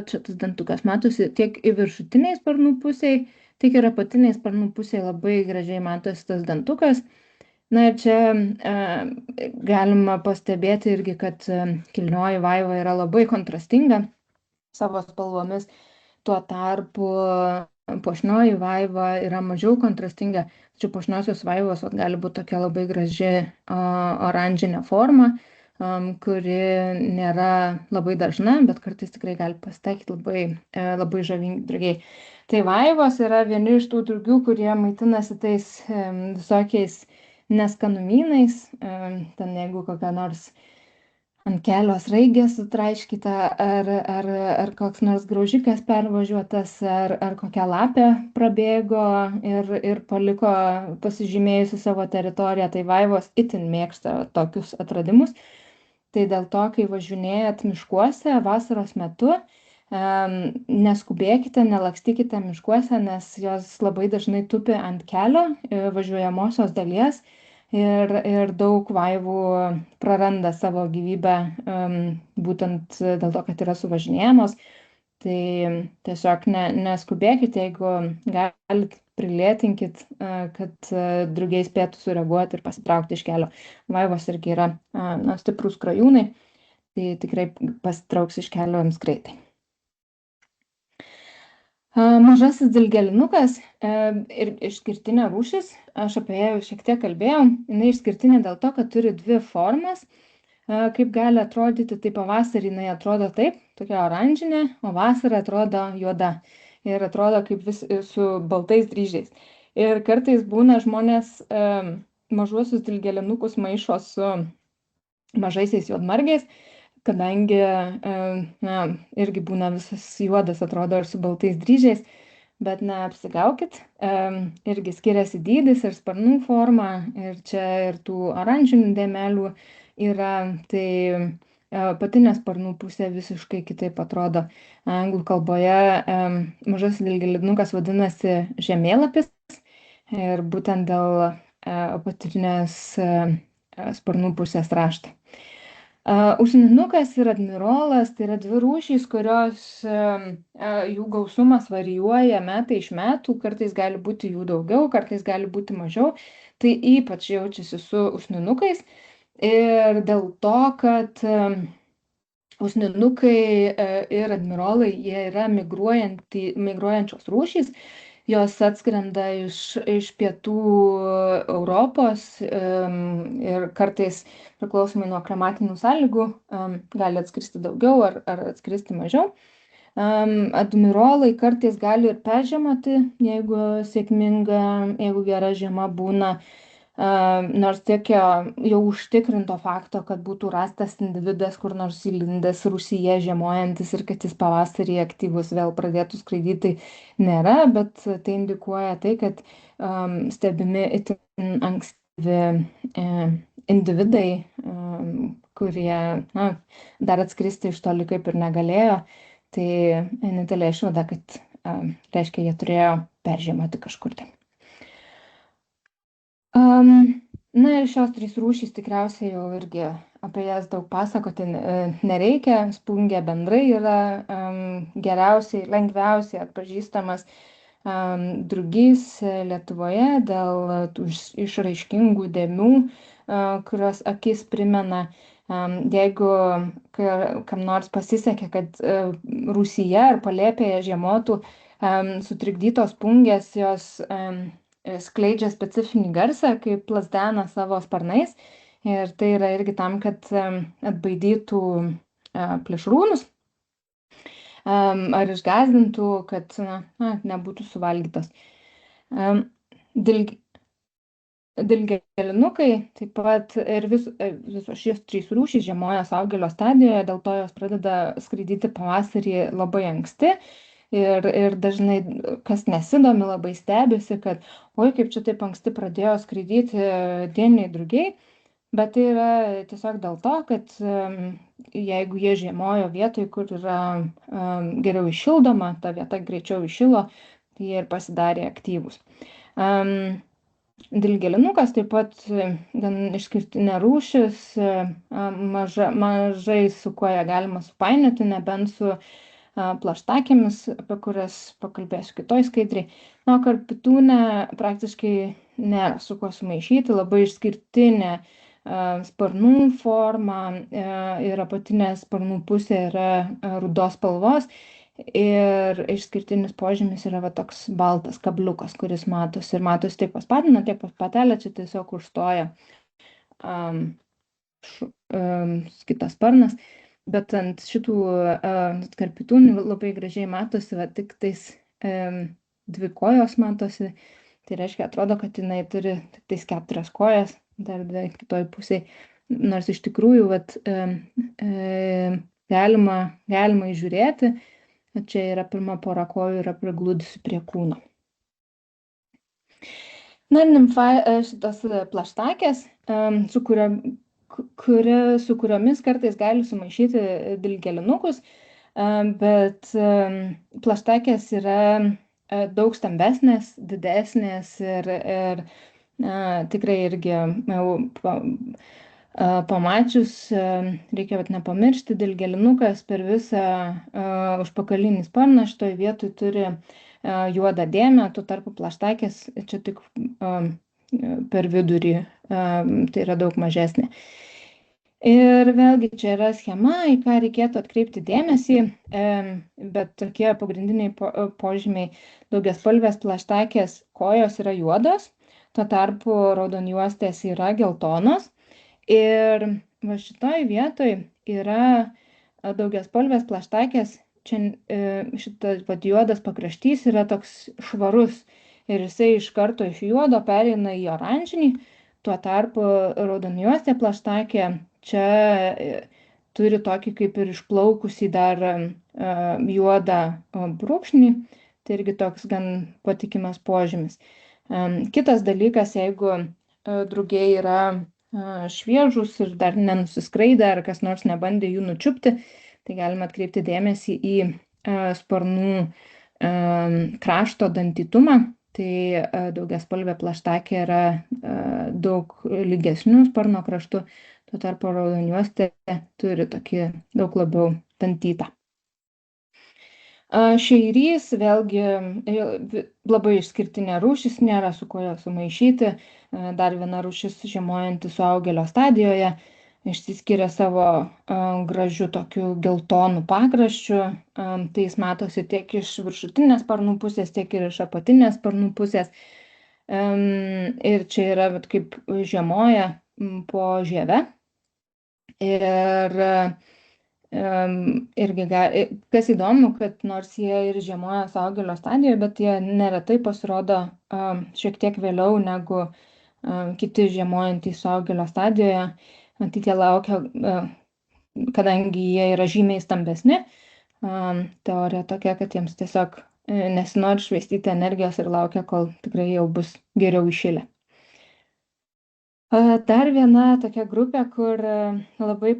čia tas dantukas matosi tiek į viršutiniai sparnų pusėje, tiek ir apatiniai sparnų pusėje labai gražiai matosi tas dantukas. Na ir čia galima pastebėti irgi, kad kilnioji vaiva yra labai kontrastinga savo spalvomis, tuo tarpu puošnioji vaiva yra mažiau kontrastinga, tačiau puošniosios vaivos gali būti tokia labai graži oranžinė forma, kuri nėra labai dažna, bet kartais tikrai gali pasitaikyti labai žavingi drugiai. Tai vaivos yra vieni iš tų drugių, kurie maitinasi tais visokiais neskanumynais, ten jeigu kokia nors ant kelio sraigė sutraiškyta, ar koks nors graužikas pervažiuotas, ar kokia lapė prabėgo ir paliko pasižymėjusi savo teritoriją, tai vaivos itin mėgsta tokius atradimus. Tai dėl to, kai važinėjat miškuose vasaros metu, neskubėkite, nelakstykite miškuose, nes jos labai dažnai tupi ant kelio važiuojamosios dalies ir daug vaivų praranda savo gyvybę būtent dėl to, kad yra suvažinėjamos. Tai tiesiog neskubėkite, jeigu galit, prilėtinkit, kad drugiai spėtų sureaguoti ir pasitraukti iš kelio. Vaivos irgi yra stiprus krajūnai, tai tikrai pasitrauks iš kelio jums greitai. Mažasis dilgėlinukas ir išskirtinė rūšis, aš apie ją jau šiek tiek kalbėjau, jinai išskirtinė dėl to, kad turi dvi formas. Kaip gali atrodyti, tai pavasarį jinai atrodo taip, tokia oranžinė, o vasarą atrodo juoda ir atrodo kaip su baltais dryžiais. Ir kartais būna žmonės mažuosius dilgėlinukus maišo su mažaisiais juodmargiais, kadangi irgi būna visas juodas, atrodo ir su baltais dryžiais, bet neapsigaukit, irgi skiriasi dydis ir sparnų forma, ir čia ir tų oranžinių dėmelių yra, tai apatinė sparnų pusė visiškai kitaip atrodo. Anglų kalboje mažasis dilgėlinukas vadinasi žemėlapis ir būtent dėl apatinės sparnų pusės rašto. Usninukas ir admirolas tai yra dvi rūšys, kurios jų gausumas varijuoja metai iš metų, kartais gali būti jų daugiau, kartais gali būti mažiau. Tai ypač jaučiasi su usninukais. Ir dėl to, kad usninukai ir admirolai, jie yra migruojančios rūšys, jos atskrenda iš pietų Europos ir kartais priklausomai nuo klimatinių sąlygų gali atskristi daugiau ar atskristi mažiau. Admirolai kartais gali ir peržiemoti, jeigu gera žiema būna. Nors tokio jau užtikrinto fakto, kad būtų rastas individas kur nors įlindęs Rūsyje žiemojantis ir kad jis pavasarį aktyvus vėl pradėtų skraidyti, nėra, bet tai indikuoja tai, kad stebimi itin ankstyvi individai, kurie dar atskristi iš toli kaip ir negalėjo. Tai vienintelė išvada, kad reiškia, jie turėjo peržiemoti kažkur tai. Na ir šios 3 rūšys tikriausiai jau irgi apie jas daug pasakoti nereikia. Spungė bendrai yra geriausiai, lengviausiai atpažįstamas drugys Lietuvoje dėl tų išraiškingų dėmių, kurios akis primena. Jeigu kam nors pasisekė, kad rūsyje ar palėpėje žiemotų sutrikdytos spungės, jos skleidžia specifinį garsą, kaip plazdena savo sparnais. Ir tai yra irgi tam, kad atbaidytų plėšrūnus ar išgąsdintų, kad nebūtų suvalgytos. Dilgėlinukai taip pat ir visos šios 3 rūšys žiemoja suaugėlio stadijoje, dėl to jos pradeda skraidyti pavasarį labai anksti. Ir dažnai, kas nesidomi, labai stebisi, kad oi, kaip čia taip anksti pradėjo skraidyti dieniniai drugiai, bet tai yra tiesiog dėl to, kad jeigu jie žiemojo vietoj, kur yra geriau iššildoma, ta vieta greičiau iššilo, tai jie ir pasidarė aktyvūs. Dilgėlinukas taip pat gan išskirtinė rūšis, mažai su kuo ją galima supainioti, nebent su plaštakėmis, apie kurias pakalbėsiu kitoj skaidriai. Na, karpitūnė praktiškai nėra su kuo sumaišyti, labai išskirtinė sparnų forma ir apatinė sparnų pusė yra rudos spalvos ir išskirtinis požymis yra va toks baltas kabliukas, kuris matosi ir matosi tiek pas patiną, tiek pas patelę, čia tiesiog užstoja kitas sparnas. Bet ant šitų karpitūnų labai gražiai matosi, va, tik tais 2 kojos matosi. Tai reiškia, atrodo, kad jinai turi tik tais 4 kojas, dar 2 kitoj pusėje. Nors iš tikrųjų, vat, galima įžiūrėti, kad čia yra pirma pora kojų yra prigludusi prie kūno. Na, šitos plaštakės, su kuriomis kartais gali sumaišyti dilgėlinukus, bet plaštakės yra daug stambesnės, didesnės ir tikrai irgi pamačius, reikia nepamiršti, dilgėlinukas per visą užpakalinį sparną šitoj vietoj turi juodą dėmę, tuo tarpu plaštakės čia tik per vidurį, tai yra daug mažesnė. Ir vėlgi čia yra schema, į ką reikėtų atkreipti dėmesį, bet tokie pagrindiniai požymiai: daugiaspalvės plaštakės kojos yra juodos, tuo tarpu raudonjuostės yra geltonos. Ir va šitoj vietoj yra daugiaspalvės plaštakės, čia šitas juodas pakraštys yra toks švarus ir jisai iš karto iš juodo pereina į oranžinį, tuo tarpu raudonjuostė plaštakė čia turi tokį kaip ir išplaukusį dar juodą brūkšnį, tai irgi toks gan patikimas požymis. Kitas dalykas, jeigu drugiai yra šviežus ir dar nenusiskraidę ar kas nors nebandė jų nučiupti, tai galima atkreipti dėmesį į sparnų krašto dantytumą. Tai daugiaspalvė plaštakė yra daug lygesnių sparno kraštų, tuo tarpu raudonjuostė turi tokį daug labiau dantytą. Šeirys vėlgi labai išskirtinė rūšis, nėra su kuo sumaišyti. Dar viena rūšis žiemojanti suaugėlio stadijoje, išsiskiria savo gražiu tokiu geltonu pakraščiu. Tai jis matosi tiek iš viršutinės sparnų pusės, tiek ir iš apatinės sparnų pusės. Ir čia yra kaip žiemoja po žieve. Ir irgi kas įdomu, kad nors jie ir žiemoja suaugėlio stadijoje, bet jie neretai pasirodo šiek tiek vėliau negu kiti žiemojantys suaugėlio stadijoje. Matyt, jie laukia, kadangi jie yra žymiai stambesni. Teorija tokia, kad jiems tiesiog nesinori švaistyti energijos ir laukia, kol tikrai jau bus geriau įšilę. Dar viena tokia grupė, kur labai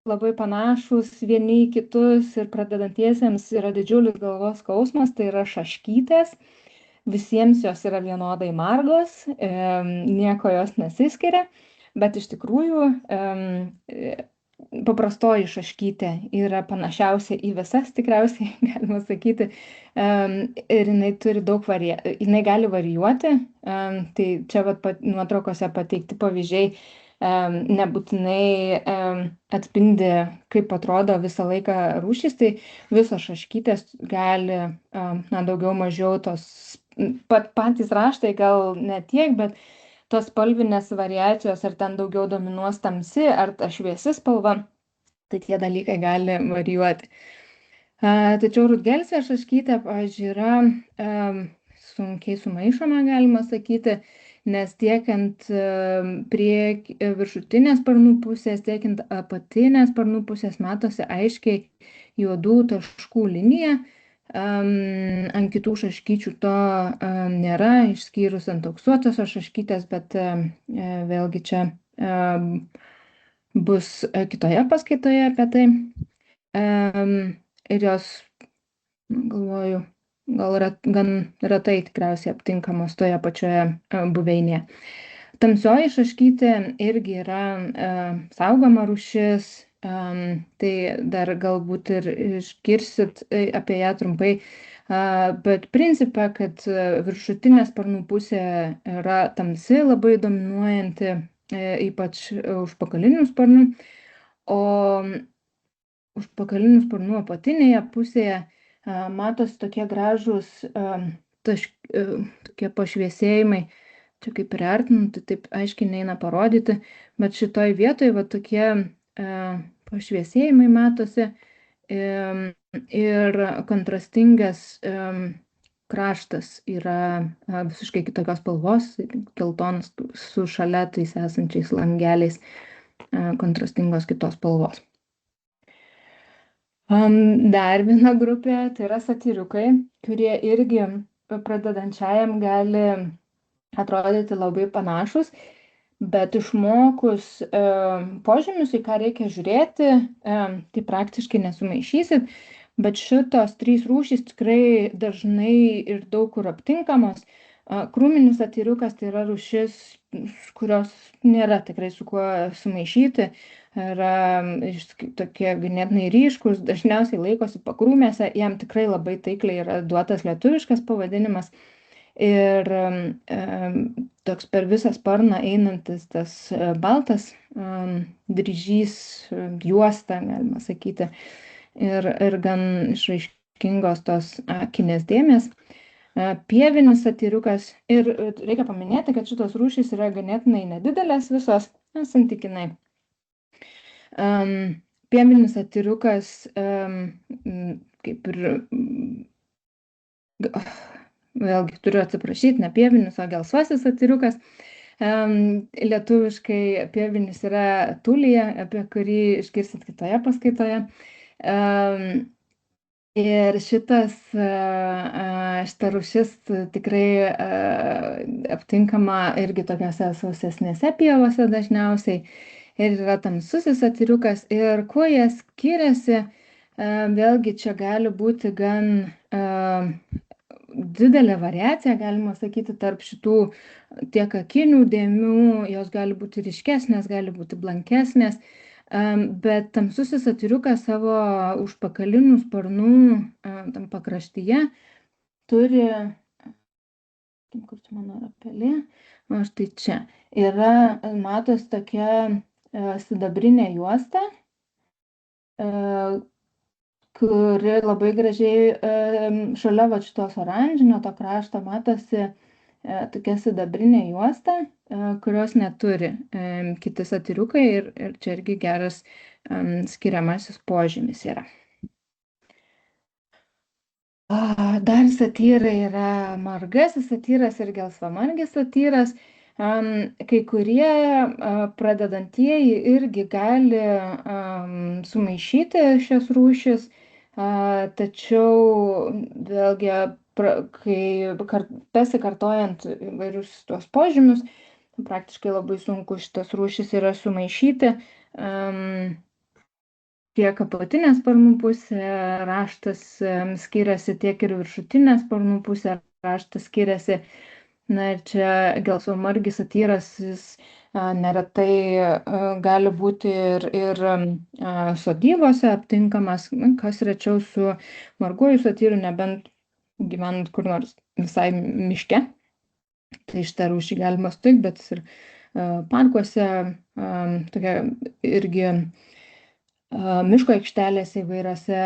labai panašūs vieni į kitus ir pradedantiesiems yra didžiulis galvos skausmas, tai yra šaškytės. Visiems jos yra vienodai margos, nieko jos nesiskiria, bet iš tikrųjų paprastoji šaškytė yra panašiausia į visas, tikriausiai galima sakyti, ir jinai turi daug jinai gali varijuoti, tai čia vat nuotraukose pateikti pavyzdžiai nebūtinai atspindi, kaip atrodo visą laiką rūšys, tai visos šaškytės gali, daugiau mažiau patys raštai gal ne tiek, bet tos spalvinės variacijos, ar ten daugiau dominuos tamsi, ar ta šviesi spalva, tai tie dalykai gali varijuoti. Tačiau rudgelsvė šaškytė, pavyzdžiui, yra sunkiai sumaišoma, galima sakyti, nes tiek ant viršutinės sparnų pusės, tiek ant apatinės sparnų pusės matosi aiškiai juodų taškų linija. Ant kitų šaškyčių to nėra, išskyrus ant auksuotosios šaškytės, bet vėlgi čia bus kitoje paskaitoje apie tai. Ir jos, galvoju, gan retai tikriausiai aptinkamos toje pačioje buveinėje. Tamsioji šaškytė irgi yra saugoma rūšis, tai dar galbūt ir išgirsit apie ją trumpai, bet principą, kad viršutinė sparnų pusė yra tamsi, labai dominuojanti, ypač užpakalinių sparnų, o užpakalinių sparnų apatinėje pusėje matosi tokie gražūs tokie pašviesėjimai. Čia kaip priartinant, tai taip aiškiai neina parodyti, bet šitoj vietoje va tokie pašviesėjimai matosi ir kontrastingas kraštas yra visiškai kitokios spalvos, geltonas su šalia tais esančiais langeliais kontrastingos kitos spalvos. Dar viena grupė, tai yra satyriukai, kurie irgi pradedančiajam gali atrodyti labai panašus, bet išmokus požymius, į ką reikia žiūrėti, tai praktiškai nesumaišysit, bet šitos 3 rūšys tikrai dažnai ir daug kur aptinkamos. Krūminis satyriukas tai yra rūšis, kurios nėra tikrai su kuo sumaišyti, yra tokie ganėtinai ryškus, dažniausiai laikosi pakrūmėse, jam tikrai labai taikliai yra duotas lietuviškas pavadinimas. Ir toks per visą sparną einantis tas baltas dryžys, juosta, galima sakyti, ir gan išraiškingos tos akinės dėmės. Pievinis satyriukas, ir reikia paminėti, kad šitos rūšys yra ganėtinai nedidelės visos, santykinai. Pievinis satyriukas, kaip ir vėlgi turiu atsiprašyti, ne pievinis, o gelsvasis satyriukas. Lietuviškai pievinis yra tulija, apie kurį išgirsit kitoje paskaitoje. Ir šita rūšis tikrai aptinkama irgi tokiose sausesnėse pievose dažniausiai. Ir yra tamsusis satyriukas. Ir kuo jie skiriasi, vėlgi čia gali būti gan didelė variacija, galima sakyti, tarp šitų tiek akinių dėmių, jos gali būti ryškesnės, gali būti blankesnės, bet tamsusis satyriukas savo užpakalinių sparnų tam pakraštyje turi, kur čia mano yra pelė, štai čia, yra, matos tokia sidabrinė juosta, kuri labai gražiai šalia va šitos oranžinio to krašto matosi tokia sidabrinė juosta, kurios neturi kiti satyriukai, ir čia irgi geras skiriamasis požymis yra. Dar satyrai yra margasis satyras ir gelsvamargis satyras. Kai kurie pradedantieji irgi gali sumaišyti šias rūšis, tačiau vėlgi, kai besikartojant įvairius tuos požymius, praktiškai labai sunku šitas rūšis yra sumaišyti. tiek apatinė sparnų pusė raštas skiriasi, tiek ir viršutinė sparnų pusė raštas skiriasi. Na ir čia gelsvamargis satyras, jis neretai gali būti ir sodybose aptinkamas, kas rečiau su marguoju satyru, nebent gyvenant kur nors visai miške. Tai šitą rūšį galima sutikti, bet ir parkuose, tokia irgi miško aikštelėse įvairiose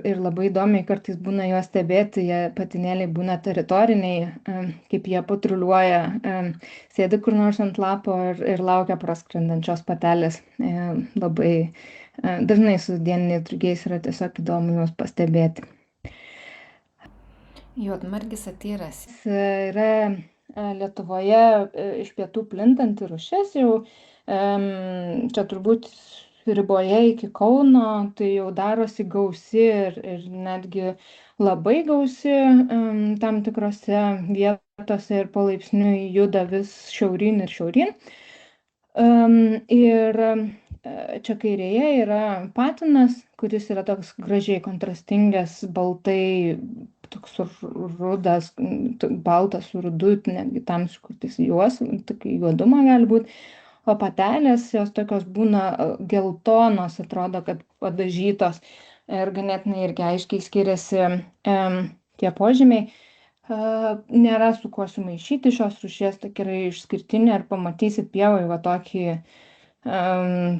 ir labai įdomiai kartais būna juos stebėti, jie patinėliai būna teritoriniai, kaip jie patruliuoja, sėdi kur nors ant lapo ir laukia praskrendančios patelės. Labai dažnai su dieniniais drugiais yra tiesiog įdomu juos pastebėti. Juodmargis satyras yra Lietuvoje iš pietų plintanti rūšis, jau čia turbūt riboje iki Kauno, tai jau darosi gausi ir netgi labai gausi tam tikrose vietose ir palaipsniui juda vis šiauryn ir šiauryn. Ir čia kairėje yra patinas, kuris yra toks gražiai kontrastingas, baltai, toks rudas, baltas su rudu, netgi tamsiu kartais juos, tokį juodumą gali būti. O patelės, jos tokios būna geltonos, atrodo, kad padažytos ir ganėtinai irgi aiškiai skiriasi tie požymiai. Nėra su kuo sumaišyti šios rūšies, tokia yra išskirtinė ir pamatysit pievoj va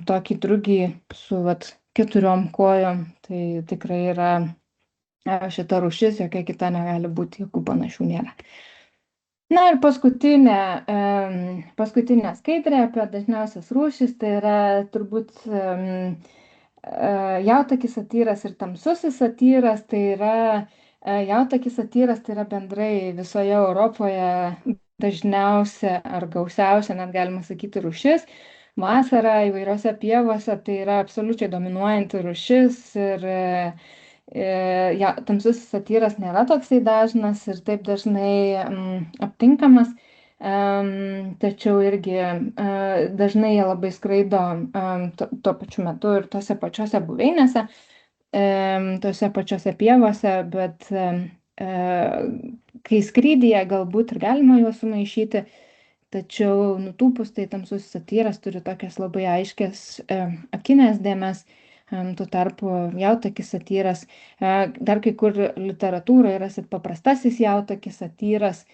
tokį drugį su 4 kojom. Tai tikrai yra šita rūšis, jokia kita negali būti, jokių panašių nėra. Na ir paskutinė skaidrė apie dažniausias rūšis, tai yra turbūt jautakis satyras ir tamsusis satyras. Tai yra jautakis satyras, tai yra bendrai visoje Europoje dažniausia ar gausiausia, net galima sakyti, rūšis. Vasarą įvairiose pievose tai yra absoliučiai dominuojanti rūšis ir tamsusis satyras nėra toksai dažnas ir taip dažnai aptinkamas, tačiau irgi dažnai jie labai skraido tuo pačiu metu ir tose pačiose buveinėse, tose pačiose pievose, bet kai skrydyje galbūt ir galima juos sumaišyti, tačiau nutūpus tai tamsusis satyras turi tokias labai aiškias akinės dėmes. Tuo tarpu jautakis satyras, dar kai kur literatūroje rasit paprastasis jautakis satyras,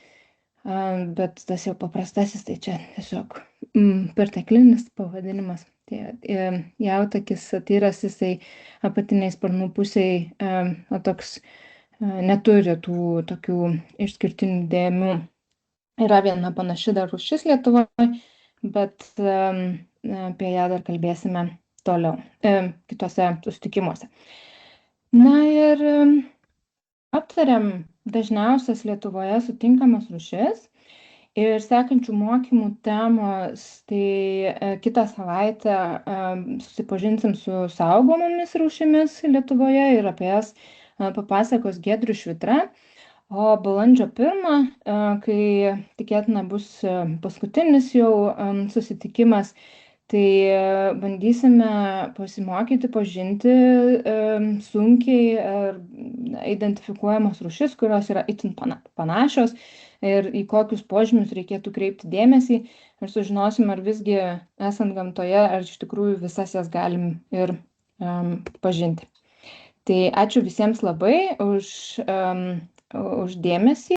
bet tas jau paprastasis, tai čia tiesiog perteklinis pavadinimas. Tai jautakis satyras, jisai apatiniai sparnų pusėje toks neturi tų tokių išskirtinių dėmių. Yra viena panaši dar rūšis Lietuvoje, bet apie ją dar kalbėsime toliau, kitose susitikimuose. Na ir aptariam dažniausias Lietuvoje sutinkamas rūšis ir sekančių mokymų temos, tai kitą savaitę susipažinsim su saugomomis rūšimis Lietuvoje ir apie jas papasakos Giedrius Švitra. O balandžio 1, kai tikėtina bus paskutinis jau susitikimas, tai bandysime pasimokyti, pažinti sunkiai identifikuojamas rūšis, kurios yra itin panašios ir į kokius požymius reikėtų kreipti dėmesį ir sužinosim, ar visgi esant gamtoje, ar iš tikrųjų visas jas galim ir pažinti. Tai ačiū visiems labai už dėmesį.